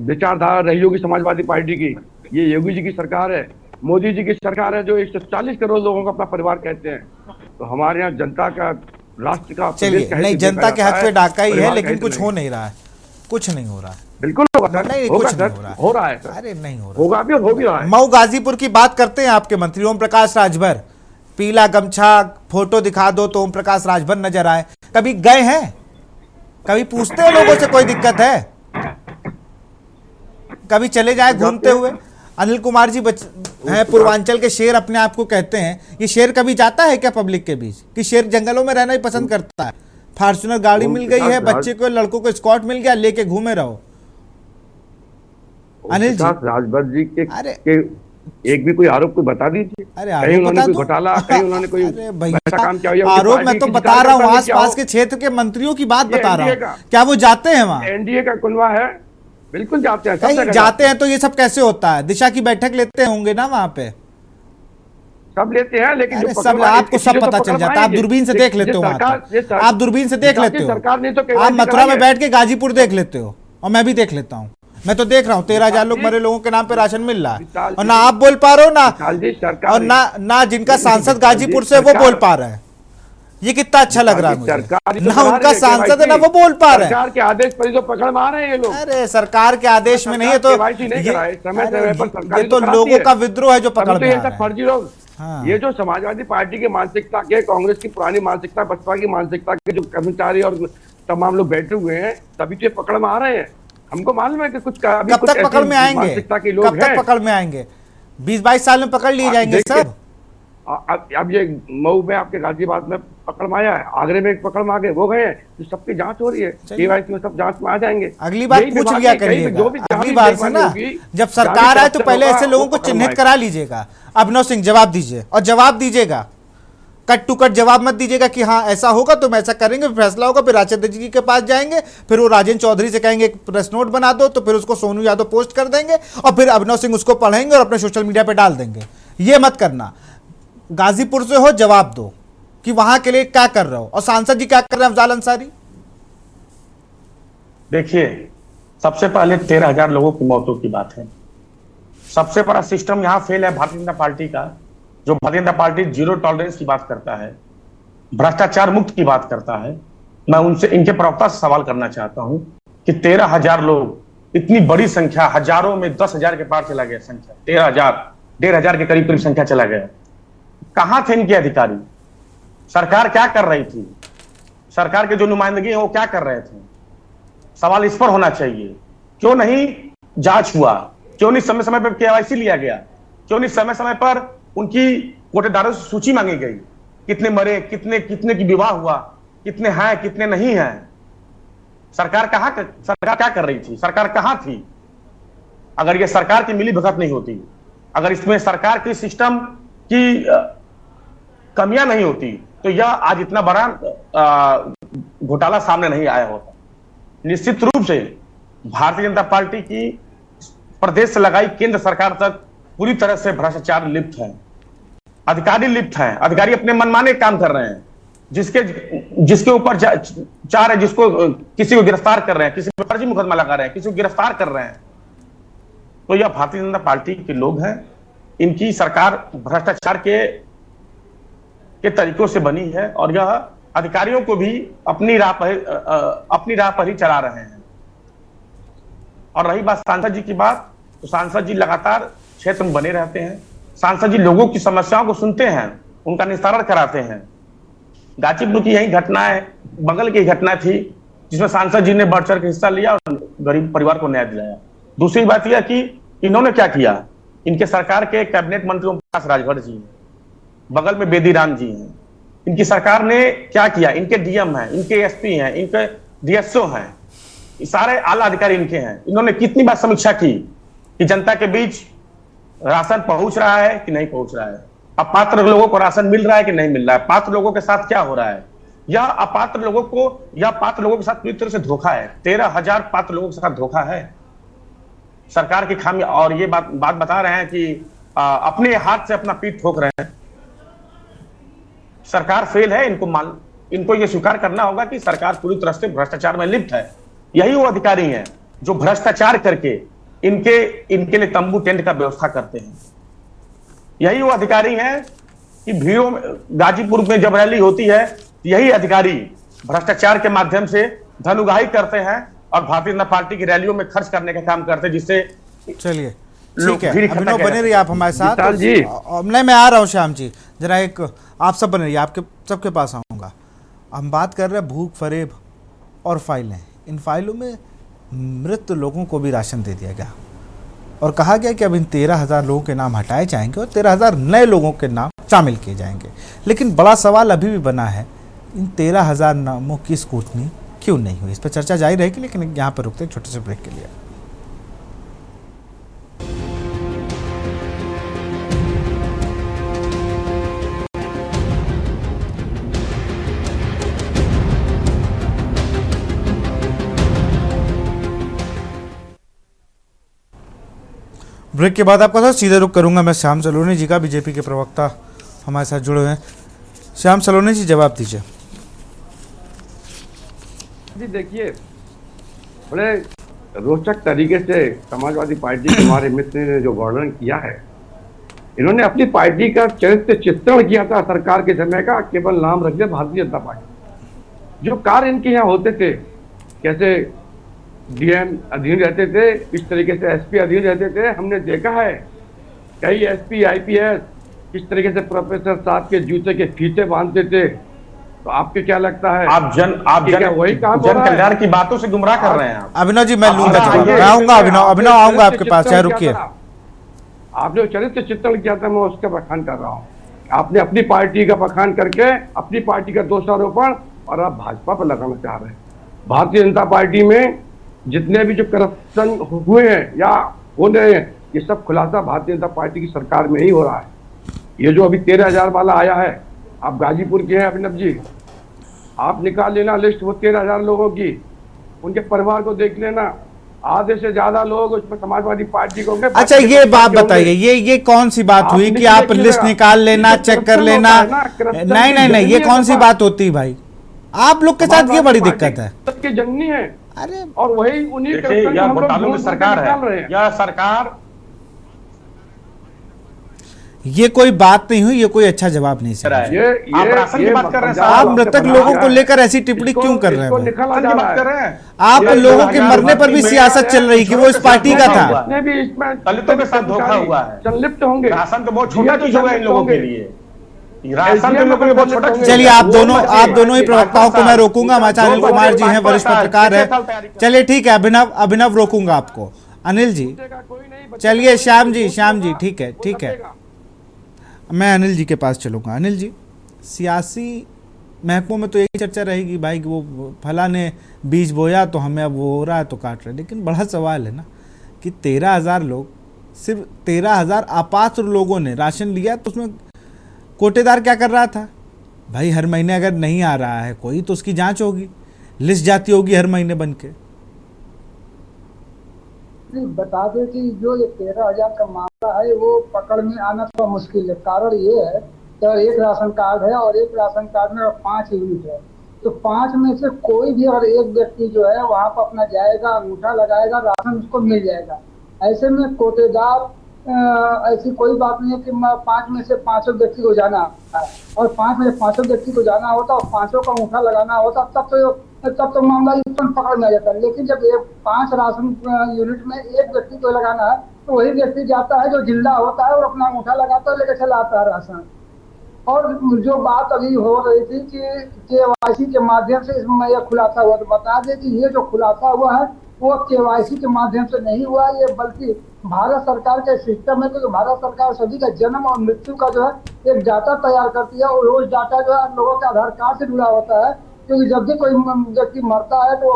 Speaker 7: विचारधारा रही होगी समाजवादी पार्टी की। ये योगी जी की सरकार है, मोदी जी की सरकार है, जो 140 करोड़ लोगों को अपना परिवार कहते हैं। तो हमारे यहाँ जनता का, राष्ट्र का,
Speaker 1: चलिए नहीं, जनता के हक पे डाका ही है, लेकिन कुछ हो नहीं रहा है, कुछ नहीं हो रहा है।
Speaker 7: बिल्कुल होगा,
Speaker 1: नहीं
Speaker 7: होगा
Speaker 1: कुछ
Speaker 7: सर,
Speaker 1: नहीं हो रहा है,
Speaker 7: हो रहा है सर।
Speaker 1: अरे नहीं हो रहा,
Speaker 7: होगा भी, हो भी रहा है।
Speaker 1: मऊ गाजीपुर की बात करते हैं आपके मंत्री ओम प्रकाश राजभर, पीला गमछा, फोटो दिखा दो तो ओम प्रकाश राजभर नजर आए। कभी गए हैं? कभी पूछते हैं लोगों से कोई दिक्कत है? कभी चले जाए घूमते हुए? अनिल कुमार जी हैं, पूर्वांचल के शेर अपने आप को कहते हैं। ये शेर कभी जाता है क्या पब्लिक के बीच? कि शेर जंगलों में रहना ही पसंद करता है? फॉर्च्यूनर गाड़ी मिल गई है, बच्चे को, लड़कों को स्कॉट मिल गया, लेके घूमे रहो। अनिल जी,
Speaker 7: राजभर जी के एक भी कोई आरोप कोई बता दीजिए।
Speaker 1: अरे
Speaker 7: कहीं उन्होंने कोई घोटाला, कहीं उन्होंने कोई ऐसा काम किया हो?
Speaker 1: आरोप मैं तो बता रहा हूँ, आस पास के क्षेत्र के मंत्रियों की बात बता रहा हूँ। क्या वो जाते हैं वहाँ?
Speaker 7: एनडीए का कुनवा है, बिल्कुल जाते हैं।
Speaker 1: कहीं जाते हैं तो ये सब कैसे होता है? दिशा की बैठक लेते होंगे ना वहाँ पे?
Speaker 7: सब लेते हैं, लेकिन
Speaker 1: जो सब, आपको सब पता चल जाता है। आप दूरबीन से देख लेते हो, आप दूरबीन से देख लेते हो।
Speaker 7: सरकार ने तो
Speaker 1: आप मथुरा में बैठ के गाजीपुर देख लेते हो और मैं भी देख लेता हूँ। मैं तो देख रहा हूँ 13,000 लोग मरे लोगों के नाम पे राशन मिल रहा है,
Speaker 7: विशाल
Speaker 1: और ना आप बोल पा रहे हो ना,
Speaker 7: विशाल जी, सरकार
Speaker 1: और ना जिनका
Speaker 7: नहीं,
Speaker 1: सांसद
Speaker 7: विशाल जी,
Speaker 1: गाजीपुर से वो
Speaker 7: सरकार-
Speaker 1: बोल पा रहे हैं। ये कितना अच्छा लग रहा है मुझे।
Speaker 7: सरकार ही तो
Speaker 1: ना
Speaker 7: करा
Speaker 1: उनका
Speaker 7: रही है,
Speaker 1: सांसद है ना
Speaker 7: KYC,
Speaker 1: वो बोल पा रहे हैं।
Speaker 7: सरकार के आदेश पर ही तो पकड़ मार रहे हैं ये लोग।
Speaker 1: अरे सरकार के आदेश में नहीं है तो
Speaker 7: KYC नहीं कराए, समय
Speaker 1: अरे
Speaker 7: समय पर सरकार
Speaker 1: ये
Speaker 7: ही
Speaker 1: तो
Speaker 7: कराती
Speaker 1: लोगों
Speaker 7: है।
Speaker 1: का विद्रोह है जो
Speaker 7: तभी
Speaker 1: पकड़
Speaker 7: तो
Speaker 1: में
Speaker 7: ये
Speaker 1: आ
Speaker 7: सब
Speaker 1: रहे हैं।
Speaker 7: फर्जी लोग,
Speaker 1: हाँ।
Speaker 7: ये जो समाजवादी पार्टी की मानसिकता के, कांग्रेस की पुरानी मानसिकता, बसपा की मानसिकता के जो कर्मचारी और तमाम लोग बैठे हुए हैं, तभी तो ये पकड़ में आ रहे हैं। हमको मालूम है कि कुछ अभी
Speaker 1: कब
Speaker 7: कुछ
Speaker 1: तक पकड़ में
Speaker 7: ऐसी
Speaker 1: आएंगे?
Speaker 7: मानसिकता के लोग
Speaker 1: कब तक
Speaker 7: हैं।
Speaker 1: पकड़ में आएंगे? 20-22 साल में पकड़ लिए जाएंगे
Speaker 7: देखिए,
Speaker 1: सब।
Speaker 7: अब ये मऊ में, आपके गाजियाबाद में पकड़ में आया है, आगरे में एक पकड़ में आ गए, वो गए हैं, तो सबकी जांच हो रही है,
Speaker 1: चलिए।
Speaker 7: KYC में सब जांच में आ जाएंगे।
Speaker 1: अगली बार
Speaker 7: यही
Speaker 1: पूछ
Speaker 7: विभाग
Speaker 1: लिया
Speaker 7: है, कहीं
Speaker 1: करिएगा,
Speaker 7: पे जो भी जहाँ
Speaker 1: अगली
Speaker 7: भी
Speaker 1: बार से
Speaker 7: बेईमानी
Speaker 1: ना
Speaker 7: होगी,
Speaker 1: जब
Speaker 7: जहाँ
Speaker 1: सरकार
Speaker 7: भी
Speaker 1: आए तो
Speaker 7: corruption
Speaker 1: पहले
Speaker 7: होगा,
Speaker 1: ऐसे लोगों
Speaker 7: वो
Speaker 1: को
Speaker 7: पकड़ में
Speaker 1: चिन्हित
Speaker 7: आएगा।
Speaker 1: करा लीजिएगा। अभिनव सिंह जवाब दीजिए, और जवाब दीजिएगा, कट टू कट जवाब मत दीजिएगा कि हाँ ऐसा होगा तो हम ऐसा करेंगे, फिर फैसला होगा, फिर राजेंद्र जी के पास जाएंगे, फिर वो राजेंद्र चौधरी से कहेंगे एक प्रेस नोट बना दो, तो फिर उसको सोनू यादव पोस्ट कर देंगे, और फिर अभिनव सिंह उसको पढ़ेंगे और अपने सोशल मीडिया पे डाल देंगे। ये मत करना। गाजीपुर से हो, जवाब दो कि वहां के लिए क्या कर रहे हो, और सांसद जी क्या कर रहे हैं अफजाल अंसारी।
Speaker 8: देखिए, सबसे पहले 13,000 लोगों की मौतों की बात है। सबसे बड़ा सिस्टम यहाँ फेल है भारतीय जनता पार्टी का। जो Bharatiya Janata party zero tolerance की बात करता है, भ्रष्टाचार मुक्त की बात करता है, मैं उनसे, इनके प्रवक्ता से सवाल करना चाहता हूं कि 13,000 लोग, इतनी बड़ी संख्या, हजारों में 10,000 के पार चला गया संख्या, 13,000, 1,500 के करीब करीब संख्या चला गया। कहां थे इनके अधिकारी? सरकार क्या कर रही थी? सरकार के जो नुमाइंदगी है वो क्या कर रहे थे? सवाल इस पर होना चाहिए। क्यों नहीं जांच हुआ? क्यों नहीं समय समय पर KYC लिया गया? क्यों नहीं समय समय पर उनकी कोटेदारों से सूची मांगी गई? कितने मरे, कितने की विवाह हुआ, कितने हैं, कितने नहीं हैं? सरकार क्या कर रही थी? सरकार कहां थी? अगर ये सरकार की मिली भगत नहीं होती, अगर इसमें सरकार की सिस्टम की कमियां नहीं होती, तो यह आज इतना बड़ा घोटाला सामने नहीं आया होता। निश्चित रूप से भारतीय जनता पार्टी की प्रदेश से लगाई केंद्र सरकार तक पूरी तरह से भ्रष्टाचार लिप्त है। अधिकारी लिप्त हैं, अधिकारी अपने मनमाने काम कर रहे हैं। जिसके ऊपर चार है, जिसको किसी को गिरफ्तार कर रहे हैं, किसी पर फर्जी मुकदमा लगा रहे हैं, किसी को गिरफ्तार कर रहे हैं, तो यह भारतीय जनता पार्टी के लोग हैं। इनकी सरकार भ्रष्टाचार के तरीकों से बनी है, और यह अधिकारियों को भी अपनी राह पर ही चला रहे हैं। और रही बात सांसद जी की बात, तो सांसद जी लगातार क्षेत्र में बने रहते हैं। सांसद जी लोगों की समस्याओं को सुनते हैं, उनका निस्तारण कराते हैं। गाजीपुर की यही घटना है, बगल की घटना थी, जिसमें सांसद जी ने बढ़ चढ़ के हिस्सा लिया और गरीब परिवार को न्याय दिलाया। दूसरी बात यह कि इन्होंने क्या किया, इनके सरकार के कैबिनेट मंत्री ओम प्रकाश राजभर जी हैं, बगल में बेदी राम जी हैं। इनकी सरकार ने क्या किया? इनके डीएम हैं, इनके एसपी हैं, इनके डीएसओ हैं, सारे आला अधिकारी इनके हैं। इन्होंने कितनी बार समीक्षा की कि जनता के बीच राशन पहुंच रहा है कि नहीं पहुंच रहा है, अपात्र लोगों को राशन मिल रहा है कि नहीं मिल रहा है, पात्र लोगों के साथ क्या हो रहा है, या अपात्र लोगों को या पात्र लोगों के साथ पूरी तरह से धोखा है। 13,000 पात्र लोगों के साथ धोखा है। सरकार की खामी, और ये बात बता रहे हैं कि अपने हाथ से अपना पीठ ठोक रहे हैं। सरकार फेल है, इनको ये स्वीकार करना होगा कि सरकार पूरी तरह से भ्रष्टाचार में लिप्त है। यही वो अधिकारी हैं जो भ्रष्टाचार करके इनके लिए तंबू टेंट का व्यवस्था करते हैं। यही वो अधिकारी हैं कि भीड़ों में, गाजीपुर में जब रैली होती है, यही अधिकारी भ्रष्टाचार के माध्यम से धन उगाही करते हैं और भारतीय जनता पार्टी की रैलियों में खर्च करने का काम करते हैं, जिससे
Speaker 1: चलिए ठीक है, अभिनव बने रहिए आप हमारे साथ। नहीं, मैं आ रहा हूँ श्याम जी, जरा एक आप सब बने रहिए, आपके सबके पास आऊँगा। हम बात कर रहे हैं भूख फरेब और फाइलें। इन फाइलों में मृत लोगों को भी राशन दे दिया गया और कहा गया कि अब इन 13,000 लोगों के नाम हटाए जाएंगे और 13,000 नए लोगों के नाम शामिल किए जाएंगे। लेकिन बड़ा सवाल अभी भी बना है, इन 13,000 नामों की स्क्रूटनी क्यों नहीं हुई? इस पर चर्चा जारी रहेगी, लेकिन यहाँ पर रुकते हैं छोटे से ब्रेक के लिए। ब्रेक के बाद आपका साथ सीधे रुक करूंगा मैं श्याम सलोनी जी का, बीजेपी के प्रवक्ता हमारे साथ जुड़े हुए हैं। श्याम सलोनी जी, जवाब दीजिए।
Speaker 7: जी देखिए, बड़े रोचक तरीके से समाजवादी पार्टी के हमारे मित्र ने जो वर्णन किया है, इन्होंने अपनी पार्टी का चरित्र चित्रण किया था सरकार के समय का, केवल नाम रख दिया भारतीय जनता पार्टी। जो कार्य इनके यहाँ होते थे, कैसे डीएम अधीन रहते थे, इस तरीके से एसपी अधीन रहते थे, हमने देखा है कई एसपी आईपीएस किस तरीके से प्रोफेसर साहब के जूते के फीते बांधते थे। तो आपको क्या लगता है
Speaker 8: आप जन
Speaker 7: वही काम
Speaker 8: जन कल्याण की बातों से गुमराह कर रहे हैं आप।
Speaker 1: अभिनव जी मैं लूंगा जवाब, मैं आऊंगा अभिनव आऊंगा आपके पास, चाहे रुकिए।
Speaker 7: आपने चरित्र चित्रण किया था, मैं उसका बखान कर रहा हूँ। आपने अपनी पार्टी का बखान करके अपनी पार्टी का दोषारोपण और आप भाजपा पर लगाना चाह रहे हैं। भारतीय जनता पार्टी में जितने भी जो करप्शन हुए हैं या हो रहे हैं, ये सब खुलासा भारतीय जनता पार्टी की सरकार में ही हो रहा है। ये जो अभी 13,000 वाला आया है, आप गाजीपुर के हैं अभिनव जी, आप निकाल लेना लिस्ट वो 13,000 लोगों की, उनके परिवार को देख लेना, आधे से ज्यादा लोग उसमें समाजवादी पार्टी को होंगे।
Speaker 1: अच्छा ये बात बताइए, ये कौन सी बात हुई कि आप लिस्ट निकाल लेना, चेक कर लेना? नहीं, ये कौन सी बात होती है भाई? आप लोग के साथ ये बड़ी दिक्कत है।
Speaker 7: सबके जननी है।
Speaker 1: अरे
Speaker 7: और वही उन्हीं
Speaker 8: यह घोटालों की सरकार है, यह सरकार।
Speaker 1: ये कोई बात नहीं हुई, ये कोई अच्छा जवाब नहीं सर।
Speaker 8: आप राशन की बात कर रहे हैं,
Speaker 1: आप मृतक लोगों को लेकर ऐसी टिप्पणी क्यों कर रहे हैं? आप लोगों के मरने पर भी सियासत चल रही कि वो इस पार्टी का था।
Speaker 8: दलितों के साथ धोखा हुआ है,
Speaker 7: संलिप्त होंगे।
Speaker 8: राशन तो बहुत छोटा चीज होगा इन लोगों के लिए, राशन तो लोगों के लिए बहुत छोटा चीज।
Speaker 1: चलिए आप दोनों ही प्रवक्ताओं को मैं रोकूंगा। हमारे अनिल कुमार जी हैं, वरिष्ठ पत्रकार है। चलिए ठीक है, अभिनव रोकूंगा आपको। अनिल जी चलिए, श्याम जी ठीक है, मैं अनिल जी के पास चलूंगा। अनिल जी, सियासी महकमों में तो यही चर्चा रहेगी भाई कि वो फला ने बीज बोया तो हमें अब वो हो रहा है तो काट रहे। लेकिन बड़ा सवाल है ना कि 13,000 लोग, सिर्फ 13,000 अपात्र लोगों ने राशन लिया, तो उसमें कोटेदार क्या कर रहा था भाई? हर महीने अगर नहीं आ रहा है कोई तो उसकी जांच होगी, लिस्ट जाती होगी हर महीने बन के।
Speaker 6: बता दें कि जो ये 13,000 का मामला है वो पकड़ में आना थोड़ा मुश्किल है। कारण ये है कि एक राशन कार्ड है और एक राशन कार्ड में 5 यूनिट है, तो 5 में से कोई भी अगर एक व्यक्ति जो है वहां पर अपना जाएगा, अंगूठा लगाएगा, राशन उसको मिल जाएगा। ऐसे में कोटेदार ऐसी कोई बात नहीं है कि 5 में से 500 व्यक्ति को जाना है और 5 में से 500 व्यक्ति को जाना होता और 500 का अंगूठा लगाना होता, तब तो मामला तुरंत पकड़ में आ जाता है। लेकिन जब 5 राशन यूनिट में एक व्यक्ति को लगाना है तो वही व्यक्ति जाता है जो जिंदा होता है और अपना अंगूठा लगाता है, लेकर चला आता है राशन। और जो बात अभी हो रही थी कि केवाईसी के माध्यम से इसमें यह खुलासा हुआ, तो बता दें कि ये जो खुलासा हुआ है वो केवाईसी के माध्यम से नहीं हुआ, ये बल्कि भारत सरकार के सिस्टम है। क्योंकि भारत सरकार सभी का जन्म और मृत्यु का जो है एक डाटा तैयार करती है और रोज डाटा जो है लोगों के आधार कार्ड से जुड़ा होता है। क्योंकि जब भी कोई व्यक्ति मरता है तो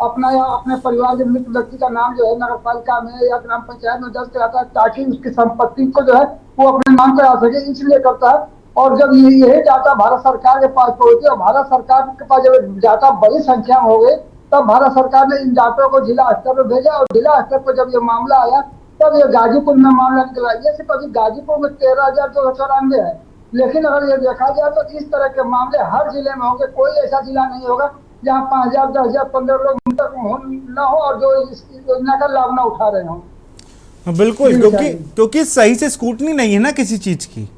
Speaker 6: अपना या अपने परिवार के मृत व्यक्ति का नाम जो है नगर पालिका में या ग्राम पंचायत में दर्ज कराता है, ताकि उसकी संपत्ति को जो है वो अपने नाम करा सके, इसलिए करता है। और जब यही डाटा भारत सरकार के पास पहुंची और भारत सरकार के पास जब डाटा बड़ी संख्या में हो गई, तब भारत सरकार ने इन डाटों को जिला स्तर पर भेजा और जिला स्तर पर जब ये मामला आया तब ये गाजीपुर में मामला निकला। ये सिर्फ अभी गाजीपुर में 13,294 है, लेकिन अगर ये देखा जाए तो इस तरह के मामले हर जिले में होंगे। कोई ऐसा जिला नहीं होगा जहाँ 5,000, 10,000, 15 लोग न हो और जो इस योजना का लाभ न उठा रहे हों।
Speaker 1: बिल्कुल, क्योंकि सही से स्क्रूटनी नहीं है ना किसी चीज की।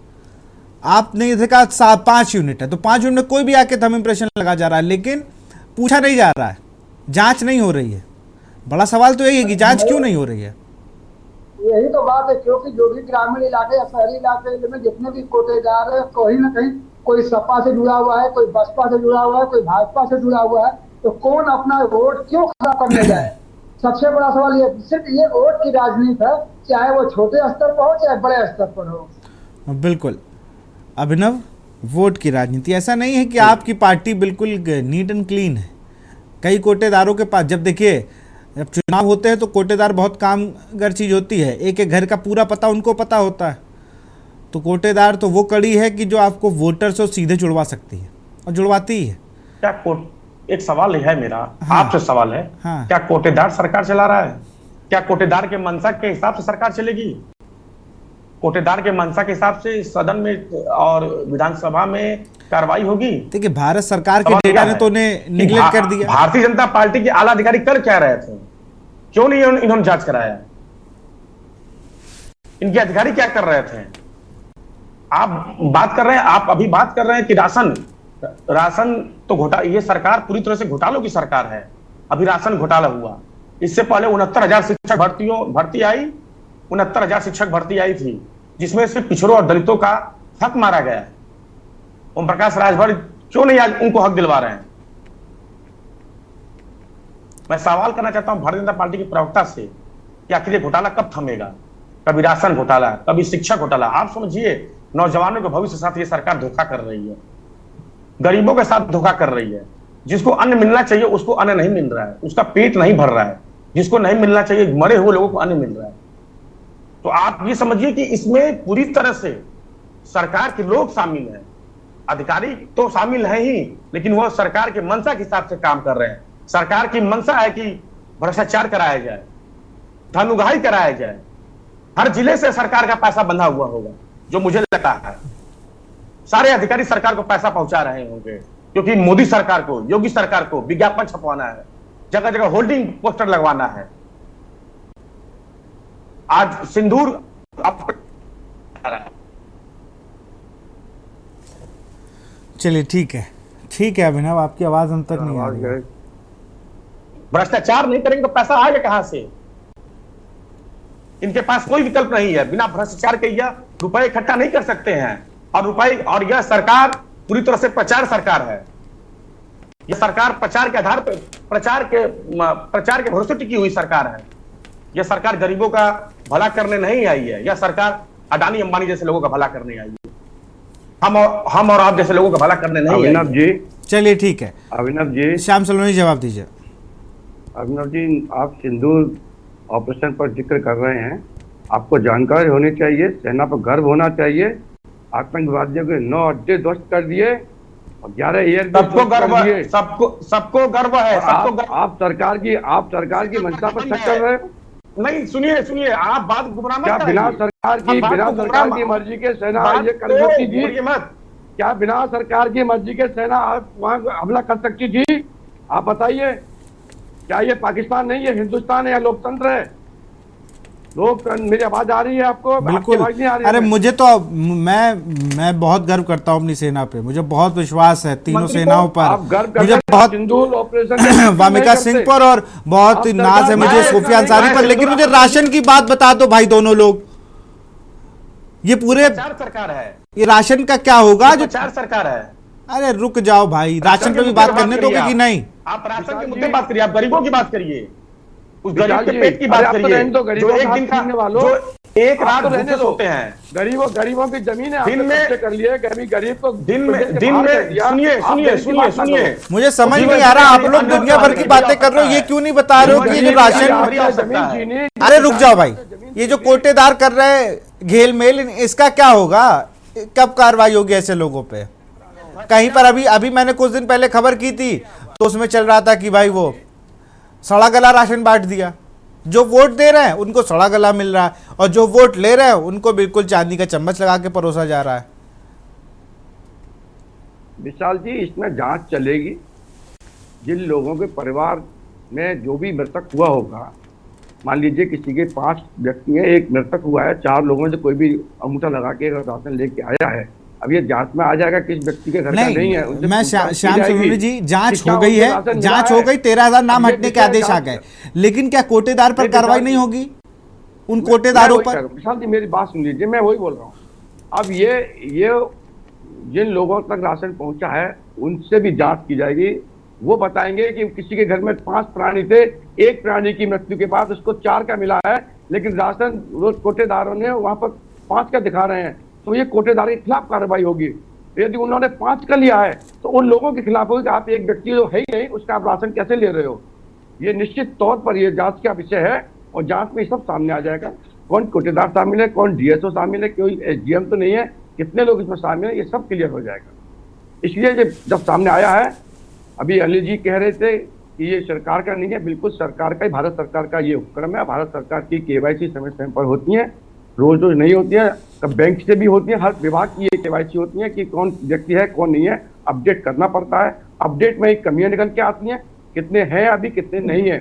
Speaker 1: आपने देखा 5 यूनिट है तो 5 यूनिट में कोई भी आके थंब इंप्रेशन लगा जा रहा है, लेकिन पूछा नहीं जा रहा है, जांच नहीं हो रही है। बड़ा सवाल तो यही है कि जांच क्यों नहीं हो रही है?
Speaker 6: यही तो बात है, क्योंकि जो भी ग्रामीण इलाके या शहरी इलाके में जितने भी कोटेदार है, कहीं ना कहीं कोई सपा से जुड़ा हुआ है, कोई बसपा से जुड़ा हुआ है, कोई भाजपा से जुड़ा हुआ है, तो कौन अपना वोट क्यों खड़ा करने जाए? सबसे बड़ा सवाल ये, सिर्फ ये वोट की राजनीति है, चाहे वो छोटे स्तर पर हो चाहे बड़े स्तर पर हो।
Speaker 1: बिल्कुल अभिनव, वोट की राजनीति, ऐसा नहीं है कि आपकी पार्टी बिल्कुल नीट एंड क्लीन है। कई कोटेदारों के पास, जब देखिए जब चुनाव होते हैं तो कोटेदार बहुत कामगर चीज होती है, एक एक घर का पूरा पता उनको पता होता है। तो कोटेदार तो वो कड़ी है कि जो आपको वोटर से सीधे जुड़वा सकती है और जुड़वाती ही है।
Speaker 8: क्या एक सवाल है मेरा, आपसे सवाल है, क्या कोटेदार सरकार चला रहा है? क्या कोटेदार के मंशा के हिसाब से सरकार चलेगी? कोटेदार के मंशा के हिसाब से सदन में और विधानसभा में कार्रवाई होगी?
Speaker 1: देखिए, भारत सरकार के डेटा ने तो उन्हें निगलेक्ट कर दिया।
Speaker 8: भारतीय जनता पार्टी के आला अधिकारी कर क्या रहे थे? क्यों नहीं इन्होंने जांच कराया? इनके अधिकारी क्या कर रहे थे? आप अभी बात कर रहे हैं कि राशन तो घोटाला, ये सरकार पूरी तरह से घोटालों की सरकार है। अभी राशन घोटाला हुआ, इससे पहले 69,000 शिक्षक भर्ती आई, 69,000 शिक्षक भर्ती आई थी, जिसमें से पिछड़ों और दलितों का हक मारा गया। ओम प्रकाश राजभर क्यों नहीं आज उनको हक दिलवा रहे हैं? मैं सवाल करना चाहता हूं भारतीय जनता पार्टी की प्रवक्ता से कि आखिर ये घोटाला कब थमेगा? कभी राशन घोटाला, कभी शिक्षा घोटाला। आप समझिए, नौजवानों के भविष्य के साथ ये सरकार धोखा कर रही है, गरीबों के साथ धोखा कर रही है। जिसको अन्न मिलना चाहिए उसको अन्न नहीं मिल रहा है, उसका पेट नहीं भर रहा है। जिसको नहीं मिलना चाहिए, मरे हुए लोगों को अन्न मिल रहा है। तो आप ये समझिए कि इसमें पूरी तरह से सरकार के लोग शामिल हैं, अधिकारी तो शामिल हैं ही, लेकिन वह सरकार के मंशा के हिसाब से काम कर रहे हैं। सरकार की मंशा है कि भ्रष्टाचार कराया जाए, धन उगाही कराया जाए। हर जिले से सरकार का पैसा बंधा हुआ होगा, जो मुझे लगता है सारे अधिकारी सरकार को पैसा पहुंचा रहे होंगे, क्योंकि मोदी सरकार को, योगी सरकार को विज्ञापन छपवाना है, जगह जगह होल्डिंग पोस्टर लगवाना है। आज सिंदूर
Speaker 1: चलिए ठीक है अभिनव, आपकी आवाज हम तक नहीं आ रही है।
Speaker 8: भ्रष्टाचार नहीं करेंगे तो पैसा आएगा कहां से? इनके पास कोई विकल्प नहीं है। बिना भ्रष्टाचार के यह रुपए इकट्ठा नहीं कर सकते हैं। और यह सरकार पूरी तरह से प्रचार सरकार है। यह सरकार प्रचार के आधार पर, प्रचार के भरोसे टिकी हुई सरकार है। यह सरकार गरीबों का भला करने नहीं आई है। यह सरकार अडानी अंबानी जैसे लोगों का भला करने आई है। हम और आप जैसे लोगों का भला करने नहीं।
Speaker 7: अभिनव जी,
Speaker 1: चलिए ठीक है,
Speaker 7: अभिनव जी,
Speaker 1: श्याम सलोनी जवाब दीजिए।
Speaker 7: अभिनव जी, आप सिंदूर ऑपरेशन पर जिक्र कर रहे हैं, आपको जानकारी होनी चाहिए, सेना पर गर्व होना चाहिए। आतंकवादियों के 9 अड्डे ध्वस्त कर दिए और 11 एयर
Speaker 8: सबको गर्व है, सबको गर्व है।
Speaker 7: आप सरकार की मंशा पर शक कर रहे हो?
Speaker 8: नहीं, सुनिए, आप बात गुमराह मत
Speaker 7: क्या बिना सरकार की मर्जी के सेना ये कर सकती थी? क्या बिना सरकार की मर्जी के सेना वहां हमला कर सकती थी? आप बताइए, क्या ये पाकिस्तान नहीं है, हिंदुस्तान है या लोकतंत्र है? मेरी आवाज आ रही है आपको?
Speaker 1: बिल्कुल।
Speaker 7: आवाज नहीं आ रही?
Speaker 1: अरे मुझे तो मैं बहुत गर्व करता हूँ अपनी सेना पे, मुझे बहुत विश्वास है तीनों सेनाओं पर। मुझे बहुत वामिका सिंह पर और बहुत नाज है मुझे सोफिया अंसारी पर। लेकिन मुझे राशन की बात बता दो भाई, दोनों लोग, ये पूरे
Speaker 8: सरकार है,
Speaker 1: ये राशन का क्या होगा? जो
Speaker 8: सरकार है।
Speaker 1: अरे रुक जाओ भाई, राशन पे भी बात करने दोगे कि नहीं?
Speaker 8: आप राशन के मुद्दे बात करिए, आप गरीबों की बात करिए, उस गरीब के पेट की बात करिए, जो एक दिन का, जो एक रात भूखे सोते हैं।
Speaker 7: गरीबों की जमीन है,
Speaker 8: दिन में
Speaker 7: कर लिए, गरीब को
Speaker 8: दिन में सुनिए,
Speaker 1: मुझे समझ नहीं आ रहा, आप लोग दुनिया भर की बातें कर रहे हो, ये क्यों नहीं बता रहे हो कि ये जो राशन, अरे रुक जाओ भाई, ये जो कोटेदार कर रहे हैं घेल मेल, इसका क्या होगा? कब कार्रवाई होगी ऐसे लोगों पे? कहीं पर अभी मैंने कुछ दिन पहले खबर की थी, तो उसमें चल रहा था कि भाई वो सड़ा गला राशन बांट दिया। जो वोट दे रहे हैं उनको सड़ा गला मिल रहा है, और जो वोट ले रहे हैं उनको बिल्कुल चांदी का चम्मच लगा के परोसा जा रहा है।
Speaker 7: विशाल जी, इसमें जांच चलेगी। जिन लोगों के परिवार में जो भी मृतक हुआ होगा, मान लीजिए किसी के 5 व्यक्ति हैं, एक मृतक हुआ है, 4 लोगों से कोई भी अंगूठा लगा के राशन लेके आया है, अब ये जांच में आ जाएगा किस व्यक्ति के घर का नहीं है।
Speaker 1: मैं श्याम सलोनी जी, जांच हो गई है, जांच हो गई, 13,000 नाम हटने के आदेश आ गए, लेकिन क्या कोटेदार पर कार्रवाई नहीं होगी? उन कोटेदारों पर?
Speaker 7: विशाल जी, मेरी बात सुन लीजिए, मैं वही बोल रहा हूँ। अब ये जिन लोगों तक राशन पहुंचा है उनसे भी जांच की जाएगी। वो बताएंगे कि किसी के घर में 5 प्राणी थे, एक प्राणी की मृत्यु के बाद उसको 4 का मिला है, लेकिन राशन कोटेदारों ने वहां पर 5 का दिखा रहे हैं, तो ये कोटेदार के खिलाफ कार्रवाई होगी। यदि उन्होंने 5 का लिया है तो उन लोगों के खिलाफ होगी कि आप एक व्यक्ति जो है ही नहीं, उसका आप राशन कैसे ले रहे हो? ये निश्चित तौर पर ये जांच का विषय है, और जांच में सब सामने आ जाएगा। कौन कोटेदार शामिल है, कौन डीएसओ शामिल है, कोई एसडीएम तो नहीं है, कितने लोग इसमें शामिल है, ये सब क्लियर हो जाएगा। इसलिए जब सामने आया है, अभी अनिल जी कह रहे थे कि ये सरकार का नहीं है, बिल्कुल सरकार का ही, भारत सरकार का ये उपक्रम है। भारत सरकार की केवाईसी समय समय पर होती है, रोज नहीं होती है, कब बैंक से भी होती है, हर विभाग की ये केवाईसी होती है कि कौन व्यक्ति है कौन नहीं है, अपडेट करना पड़ता है। अपडेट में एक कमियां निकल के आती हैं, कितने हैं अभी कितने नहीं है,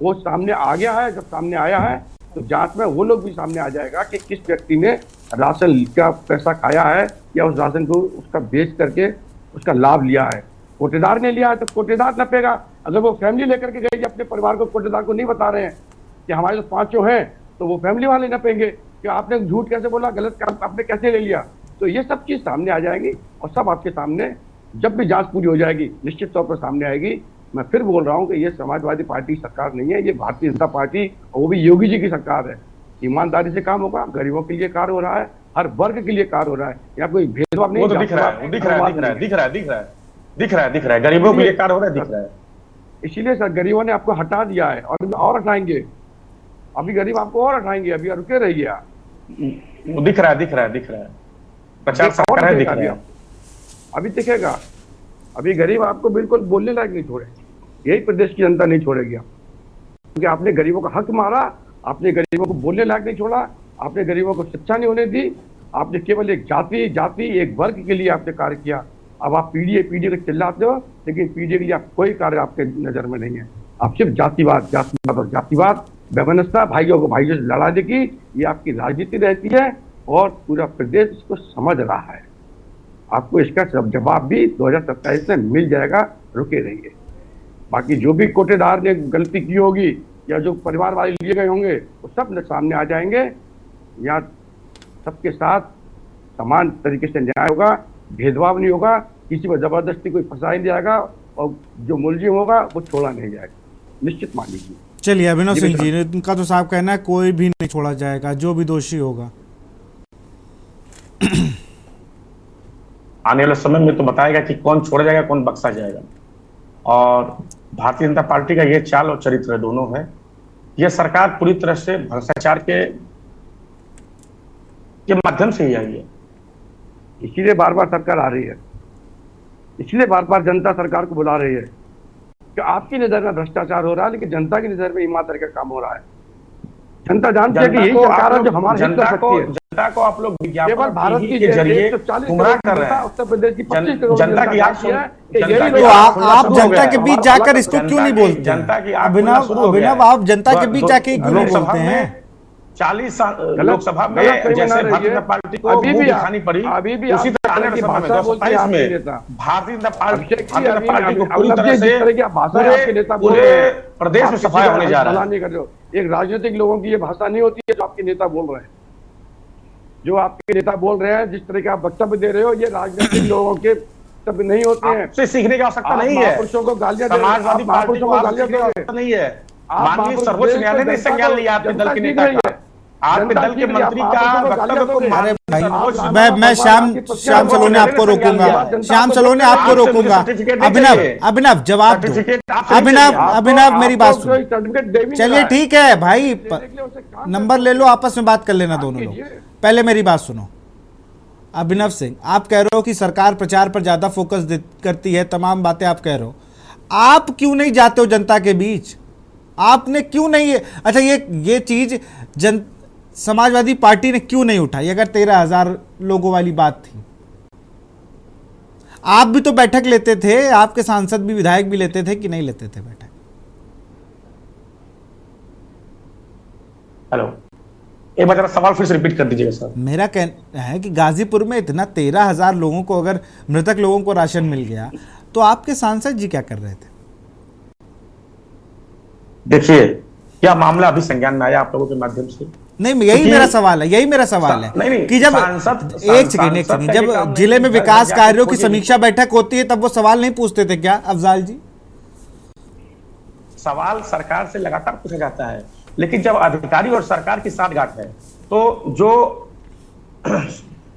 Speaker 7: वो सामने आ गया है। जब सामने आया है तो जांच में वो लोग भी सामने आ जाएगा कि किस व्यक्ति ने राशन का पैसा खाया है या उस राशन को उसका बेच करके उसका लाभ लिया है। कोटेदार ने लिया है तो कोटेदार नपेगा। अगर वो फैमिली लेकर के गई अपने परिवार को, कोटेदार को नहीं बता रहे हैं कि हमारे तो 5 हैं, तो वो फैमिली वाले नपेंगे कि आपने झूठ कैसे बोला, गलत काम आपने कैसे ले लिया। तो ये सब चीज सामने आ जाएगी और सब आपके सामने जब भी जांच पूरी हो जाएगी निश्चित तौर पर सामने आएगी। मैं फिर बोल रहा हूँ कि ये समाजवादी पार्टी सरकार नहीं है, ये भारतीय जनता पार्टी और वो भी योगी जी की सरकार है। ईमानदारी से काम होगा, गरीबों के लिए कार्य हो रहा है, हर वर्ग के लिए कार्य हो रहा है। यहाँ कोई भेदभाव नहीं,
Speaker 8: वो तो दिख रहा है, गरीबों के लिए कार्य हो रहा है, दिख रहा है।
Speaker 7: इसीलिए सर गरीबों ने आपको हटा दिया है और हटाएंगे। अभी गरीब आपको और हटाएंगे, अभी रुके रहिए आप।
Speaker 8: वो दिख रहा है प्रचार सरकार है, दिख रहा है,
Speaker 7: अभी दिखेगा। अभी गरीब आपको बिल्कुल बोलने लायक नहीं छोड़ेगी, यही प्रदेश की जनता नहीं छोड़ेगी आप, क्योंकि आपने गरीबों का हक मारा, आपने गरीबों को बोलने लायक नहीं छोड़ा, आपने गरीबों को शिक्षा नहीं होने दी, आपने केवल एक जाति एक वर्ग के लिए आपने कार्य किया। अब आप पीडीए के चिल्लाते हो, लेकिन पीडीए के लिए आप कोई कार्य आपके नजर में नहीं है। आप सिर्फ जातिवाद व्यवस्था, भाइयों को भाइयों से लड़ाने की ये आपकी राजनीति रहती है और पूरा प्रदेश इसको समझ रहा है। आपको इसका जवाब भी 2027 में मिल जाएगा, रुके रहिए। बाकी जो भी कोटेदार ने गलती की होगी या जो परिवार वाले लिए गए होंगे वो सब सामने आ जाएंगे। यहाँ सबके साथ समान तरीके से न्याय होगा, भेदभाव नहीं होगा, किसी को जबरदस्ती कोई फंसा नहीं जाएगा और जो मुलजिम होगा वो छोड़ा नहीं जाएगा, निश्चित मान लीजिए।
Speaker 1: चलिए अभिनव सिंह जी, उनका तो साफ कहना है कोई भी नहीं छोड़ा जाएगा, जो भी दोषी होगा।
Speaker 8: आने वाले समय में तो बताएगा कि कौन छोड़ा जाएगा, कौन बख्शा जाएगा। और भारतीय जनता पार्टी का ये चाल और चरित्र दोनों है। यह सरकार पूरी तरह से भ्रष्टाचार के माध्यम से ही आई है,
Speaker 7: इसीलिए बार बार सरकार आ रही है, इसलिए बार बार जनता सरकार को बुला रही है कि आपकी नजर में भ्रष्टाचार हो रहा है, लेकिन जनता की नजर में ईमानदारी का काम हो रहा है। जनता जानती है कि यही सरकार है जो हमारे हित कर सकती है।
Speaker 8: जनता को आप लोग
Speaker 7: केवल भारत की
Speaker 8: के जरिए गुमराह कर रहे हैं।
Speaker 7: उत्तर प्रदेश की 25 करोड़
Speaker 8: जनता की आप
Speaker 1: जनता के बीच जाकर इसको क्यों नहीं बोलते?
Speaker 8: जनता की
Speaker 1: अभिनव, आप जनता के बीच जाके क्यों नहीं बोलते हैं?
Speaker 8: 40 लोकसभा में जैसे भारतीय जनता पार्टी को
Speaker 7: अभी भी
Speaker 8: दिखानी पड़ी, उसी तरह आने वाले समय में 2027 में भारतीय जनता पार्टी को पूरी तरह से पूरे प्रदेश में सफाया होने जा रहा है।
Speaker 7: एक राजनीतिक लोगों की ये भाषा नहीं होती है जो आपके नेता बोल रहे हैं। जो आपके नेता बोल रहे हैं, जिस तरह के आप वक्तव्य दे रहे हो, ये राजनीतिक लोगों के वक्तव्य नहीं होते हैं।
Speaker 8: आपसे सीखने की आवश्यकता नहीं है।
Speaker 7: महापुरुषों को गालियां
Speaker 8: समाजवादी पार्टी को गालियां देने की आवश्यकता नहीं है। माननीय सर्वोच्च न्यायालय ने संज्ञान लिया आपके दल के नेता का, आपके दल के मंत्री का वक्तव्य को।
Speaker 1: मैं श्याम सलोने आपको रोकूंगा, श्याम सलोने आपको रोकूंगा। अभिनव जवाब दो। अभिनव मेरी बात सुनो। चलिए ठीक है भाई, नंबर ले लो, आपस में बात कर लेना दोनों लोग। पहले मेरी बात सुनो। अभिनव सिंह, आप कह रहे हो कि सरकार प्रचार पर ज्यादा फोकस करती है, तमाम बातें आप कह रहे हो। आप क्यों नहीं जाते हो जनता के बीच? आपने क्यों नहीं? अच्छा, ये चीज समाजवादी पार्टी ने क्यों नहीं उठाई? अगर 13,000 लोगों वाली बात थी, आप भी तो बैठक लेते थे, आपके सांसद भी, विधायक भी लेते थे कि नहीं लेते थे बैठक?
Speaker 8: हेलो, एक बार जरा सवाल फिर से रिपीट कर दीजिएगा सर।
Speaker 1: मेरा कहना है कि गाजीपुर में इतना 13,000 लोगों को, अगर मृतक लोगों को राशन मिल गया, तो आपके सांसद जी क्या कर रहे थे?
Speaker 8: देखिए, क्या मामला अभी संज्ञान में आया आप लोगों के माध्यम से?
Speaker 1: नहीं, यही मेरा सवाल है,
Speaker 8: नहीं,
Speaker 1: कि जब एक सेकंड, जब जिले में विकास कार्यों की समीक्षा बैठक होती है, तब वो सवाल नहीं पूछते थे क्या अफजाल जी?
Speaker 8: सवाल सरकार से लगातार पूछा जाता है, लेकिन जब अधिकारी और सरकार की साठगांठ है, तो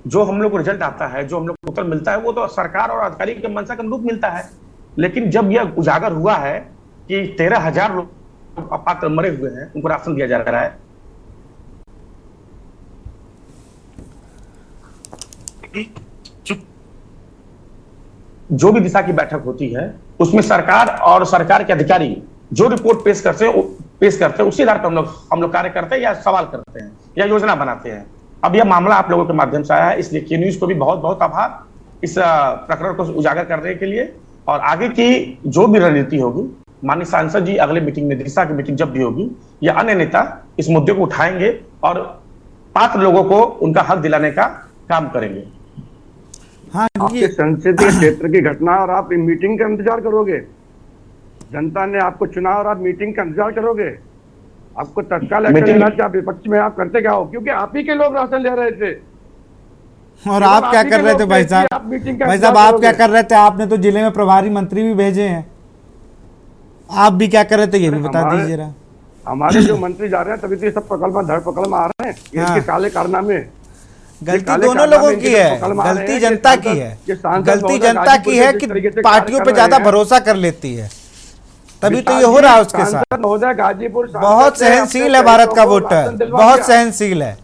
Speaker 8: जो हम लोग को रिजल्ट आता है, जो हम लोग को उत्तर मिलता है, वो तो सरकार और अधिकारी के मंशा के अनुरूप मिलता है। लेकिन जब यह उजागर हुआ है कि 13,000 लोग अपात्र मरे हुए हैं, उनको राशन दिया जा रहा है, जो भी दिशा की बैठक होती है उसमें सरकार और सरकार के अधिकारी जो रिपोर्ट पेश करते हैं उसी आधार पर हम लोग कार्य करते हैं या सवाल करते हैं या योजना बनाते हैं। अब यह मामला आप लोगों के माध्यम से आया है, इसलिए के न्यूज को भी बहुत बहुत आभार इस प्रकरण को उजागर करने के लिए। और आगे की जो भी रणनीति होगी माननीय सांसद जी अगले मीटिंग में, दिशा की मीटिंग जब भी होगी, या अन्य नेता इस मुद्दे को उठाएंगे और पात्र लोगों को उनका हक दिलाने का काम करेंगे।
Speaker 1: हाँ,
Speaker 7: आपके संसदीय क्षेत्र की घटना और आप मीटिंग का इंतजार करोगे? जनता ने आपको चुना और आप मीटिंग का इंतजार करोगे? आपको तत्काल एक्शन लेना चाहिए। विपक्ष में आप करते क्या हो? क्योंकि आप ही के लोग राशन ले रहे थे
Speaker 1: और आप क्या कर रहे थे भाई साहब? भाई साहब आप क्या कर रहे थे? आपने तो जिले में प्रभारी मंत्री भी भेजे हैं, आप भी क्या कर रहे थे ये भी बता दीजिए जरा।
Speaker 7: हमारे जो मंत्री जा रहे हैं तभी तो ये सब पकड़ में धड़ पकड़ में आ रहे हैं। इनके काले कारनामे,
Speaker 1: गलती दोनों लोगों की है, गलती जनता की है, गलती जनता की है कि पार्टियों पे ज्यादा भरोसा कर लेती है, तभी तो ये हो रहा है उसके साथ।
Speaker 7: महोदय गाजीपुर
Speaker 1: बहुत सहनशील है भारत का वोटर, बहुत सहनशील है,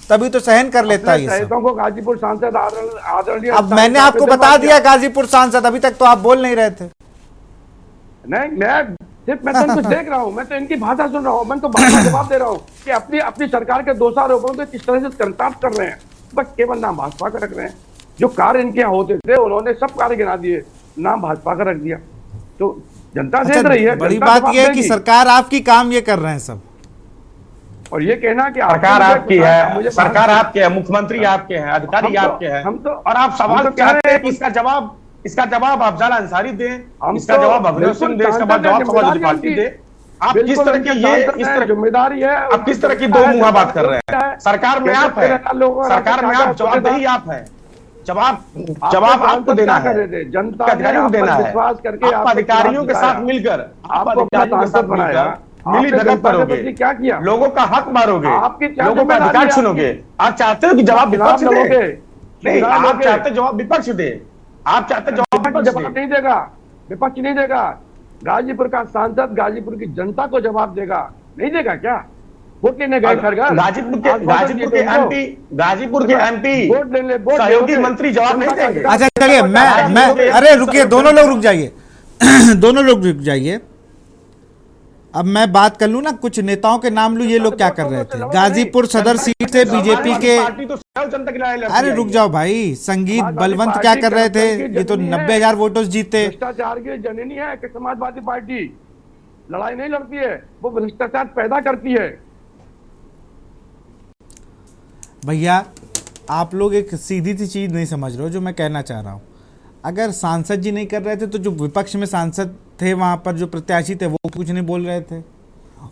Speaker 1: तभी तो सहन कर लेता है ये सब।
Speaker 7: को गाजीपुर सांसद आदरणीय,
Speaker 1: अब मैंने आपको बता दिया गाजीपुर सांसद, अभी तक तो आप बोल नहीं रहे थे।
Speaker 7: नहीं, मैं तो इनको देख रहा हूँ, मैं तो इनकी भाषा सुन रहा हूँ, मैं तो भाषा जवाब दे रहा हूँ कि अपनी सरकार के दोषारोपों को किस तरह से चरितार्थ कर रहे हैं। बस केवल नाम भाजपा का रख रहे हैं। जो कार्य इनके यहाँ होते थे उन्होंने सब कार्य गिना दिए, नाम भाजपा का रख दिया। तो जनता देख रही है।
Speaker 1: बड़ी बात यह है कि सरकार आपकी काम ये कर रहे हैं सब,
Speaker 7: और ये कहना कि
Speaker 8: सरकार आपकी है, सरकार आपके है, मुख्यमंत्री आपके हैं, अधिकारी आपके हैं, और आप सवाल चाहते हैं कि इसका जवाब अफजल अंसारी दे, इसका जवाब अभिनव सिंह दे, इसका जवाब समाजवादी पार्टी दे। आप किस तरह की ये
Speaker 7: जिम्मेदारी है,
Speaker 8: आप किस तरह की दो मुहा बात कर रहे हैं? सरकार में आप है, सरकार में आप, जवाबदेही आप है, जवाब आपको देना है,
Speaker 7: जनता
Speaker 8: अधिकारियों को देना है।
Speaker 7: विश्वास करके
Speaker 8: आप अधिकारियों के साथ मिलकर, आप अधिकारियों के साथ मिलकर मिली भगत करोगे,
Speaker 7: क्या किया?
Speaker 8: लोगों का हक मारोगे, लोगों का अधिकार छीनोगे। आप चाहते हो कि जवाब विपक्ष दे? नहीं, आप चाहते जवाब विपक्ष दे, आप चाहते जवाब विपक्ष
Speaker 7: नहीं देगा, विपक्ष नहीं देगा। गाजीपुर का सांसद गाजीपुर की जनता को जवाब देगा, नहीं देगा क्या? वोट लेने गए खरगर,
Speaker 8: गाजीपुर के एमपी सहयोगी मंत्री जवाब नहीं देंगे।
Speaker 1: अच्छा चलिए, मैं अरे रुकिए, दोनों लोग रुक जाइए दोनों लोग रुक जाइए। अब मैं बात कर लूं ना, कुछ नेताओं के नाम लूं, ये लोग क्या कर रहे थे। गाजीपुर सदर सीट से बीजेपी के, अरे रुक जाओ भाई, संगीत बलवंत क्या कर रहे थे? ये तो 90,000 वोटों जीते।
Speaker 7: भ्रष्टाचार की जननी है कि समाजवादी पार्टी लड़ाई नहीं लड़ती है, वो भ्रष्टाचार पैदा करती है।
Speaker 1: भैया आप लोग एक सीधी सी चीज नहीं समझ रहे हो जो मैं कहना चाह रहा हूं। अगर सांसद जी नहीं कर रहे थे तो जो विपक्ष में सांसद थे वहां पर जो प्रत्याशी थे वो कुछ नहीं बोल रहे थे।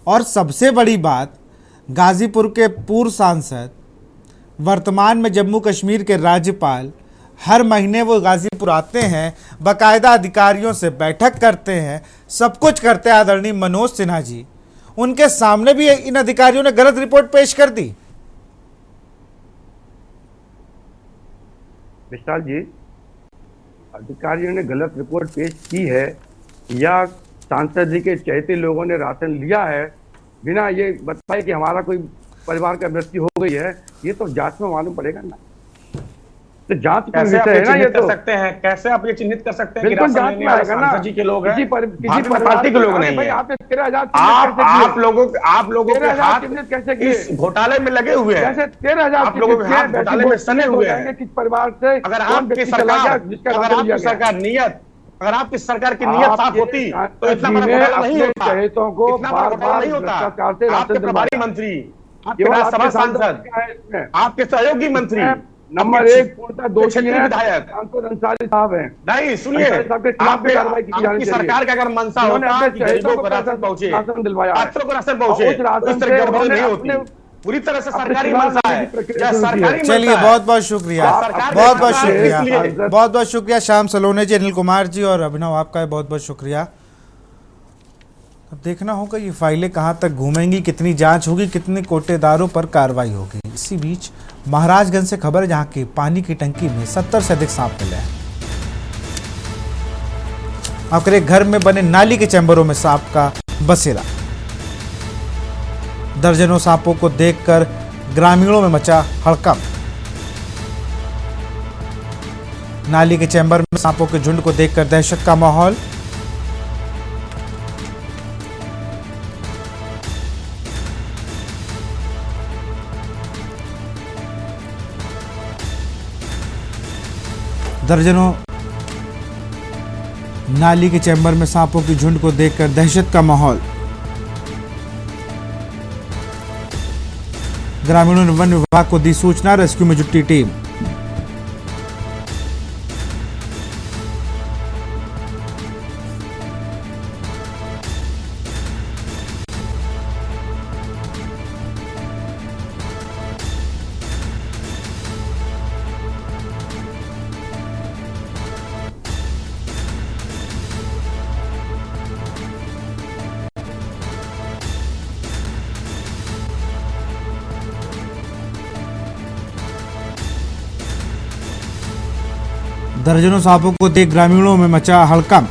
Speaker 1: और सबसे बड़ी बात, गाजीपुर के पूर्व सांसद, वर्तमान में जम्मू कश्मीर के राज्यपाल, हर महीने वो गाजीपुर आते हैं, बाकायदा अधिकारियों से बैठक करते हैं, सब कुछ करते हैं। आदरणीय मनोज सिन्हा जी, उनके सामने भी इन अधिकारियों ने गलत रिपोर्ट पेश कर दी।
Speaker 7: विशाल जी, अधिकारियों ने गलत रिपोर्ट पेश की है या सांसद जी के चहेते लोगों ने राशन लिया है बिना ये बताए कि हमारा कोई परिवार का मृत्यु हो गई है, ये तो जांच में मालूम पड़ेगा ना। तो जांच
Speaker 8: कैसे आप ये चिन्हित कर सकते हैं? कैसे आप ये चिन्हित कर सकते हैं कि राशन लेने वाले सांसद जी के लोग हैं, भारतीय पार्टी के लोग नहीं हैं? आप लोगों के हाथ इस घोटाले में लगे हुए हैं,
Speaker 7: 13,000
Speaker 8: आप लोगों के हाथ घोटाले में सने हुए हैं।
Speaker 7: किस परिवार से?
Speaker 8: अगर आपकी सरकार की नीयत साफ होती तो इतना बड़ा घोटाला नहीं होता, इतना बड़ा घोटाला नहीं होता। आपके प्रभारी मंत्री, आपके राज्यसभा सांसद, आपके सहयोगी मंत्री,
Speaker 7: नंबर 1 पूर्णतः दोषी है
Speaker 8: विधायक
Speaker 7: सांसद अंसारी साहब हैं।
Speaker 8: नहीं, सुनिए, आपकी सरकार का अगर मंशा होता कि गरीबों को राशन पहुंचे, पात्रों को राशन पहुंचे, इस तरह गड़बड़ी नहीं होती। पूरी तरह से सरकारी मंशा है, सरकारी।
Speaker 1: चलिए बहुत बहुत शुक्रिया, बहुत बहुत शुक्रिया, बहुत बहुत शुक्रिया श्याम सलोने जी, अनिल कुमार जी और अभिनव, आपका बहुत बहुत शुक्रिया। अब देखना होगा ये फाइलें कहाँ तक घूमेंगी, कितनी जांच होगी, कितने कोटेदारों पर कार्रवाई होगी। इसी बीच महाराजगंज से खबर, जहां की पानी की टंकी में 70 से अधिक सांप मिले हैं। आखिर एक घर में बने नाली के चैम्बरों में सांप का बसेरा। दर्जनों सांपों को देखकर ग्रामीणों में मचा हड़कंप। नाली के चैम्बर में सांपों के झुंड को देखकर दहशत का माहौल। दर्जनों नाली के चैम्बर में सांपों की झुंड को देखकर दहशत का माहौल। ग्रामीणों ने वन विभाग को दी सूचना, रेस्क्यू में जुटी टीम। दर्जनों सांपों को देख ग्रामीणों में मचा हड़कंप।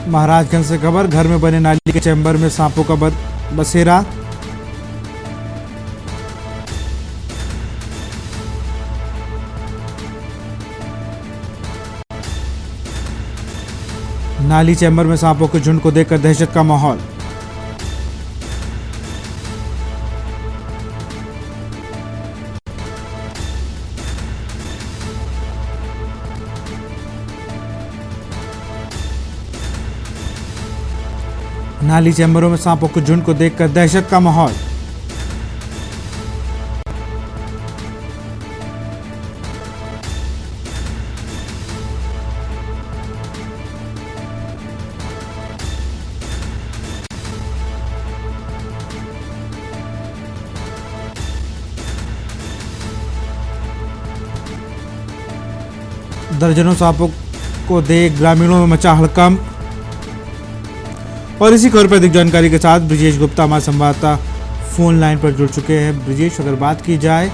Speaker 1: महाराजगंज से खबर, घर में बने नाली के चैम्बर में सांपों का बसेरा। नाली चैम्बर में सांपों के झुंड को देखकर दहशत का माहौल। नाली चैम्बरों में सांपों के झुंड को देखकर दहशत का माहौल। दर्जनों सांपों को देख ग्रामीणों में मचा हड़कंप। और इसी खबर पर अधिक जानकारी के साथ ब्रिजेश गुप्ता हमारे संवाददाता फोन लाइन पर जुड़ चुके हैं। ब्रिजेश, अगर बात की जाए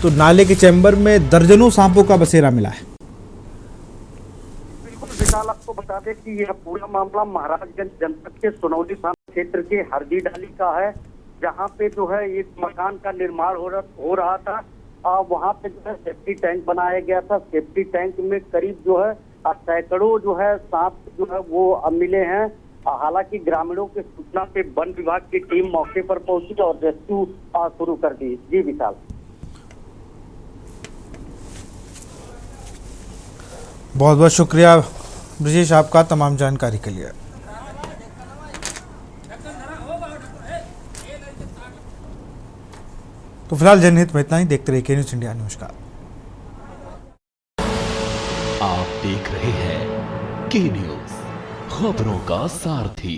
Speaker 1: तो नाले के चैम्बर में दर्जनों सांपों का बसेरा मिला है।
Speaker 9: बिल्कुल विशाल, आपको बता दें कि यह पूरा मामला महाराजगंज जनपद के सोनौली थाना क्षेत्र के हरदी डाली का है, जहां पे जो है एक मकान का निर्माण हो रहा था। वहां पे जो है सेफ्टी टैंक बनाया गया था। सेफ्टी टैंक में करीब जो है सैकड़ों जो है सांप जो है वो मिले हैं। हालांकि ग्रामीणों की सूचना पे वन विभाग की टीम मौके पर पहुंची और रेस्क्यू शुरू कर दी। जी विशाल,
Speaker 1: बहुत बहुत शुक्रिया ब्रिजेश आपका तमाम जानकारी के लिए। तो फिलहाल जनहित में इतना ही। देखते रहिए के न्यूज़ इंडिया। नमस्कार।
Speaker 10: आप देख रहे हैं के न्यूज़, खबरों का सारथी।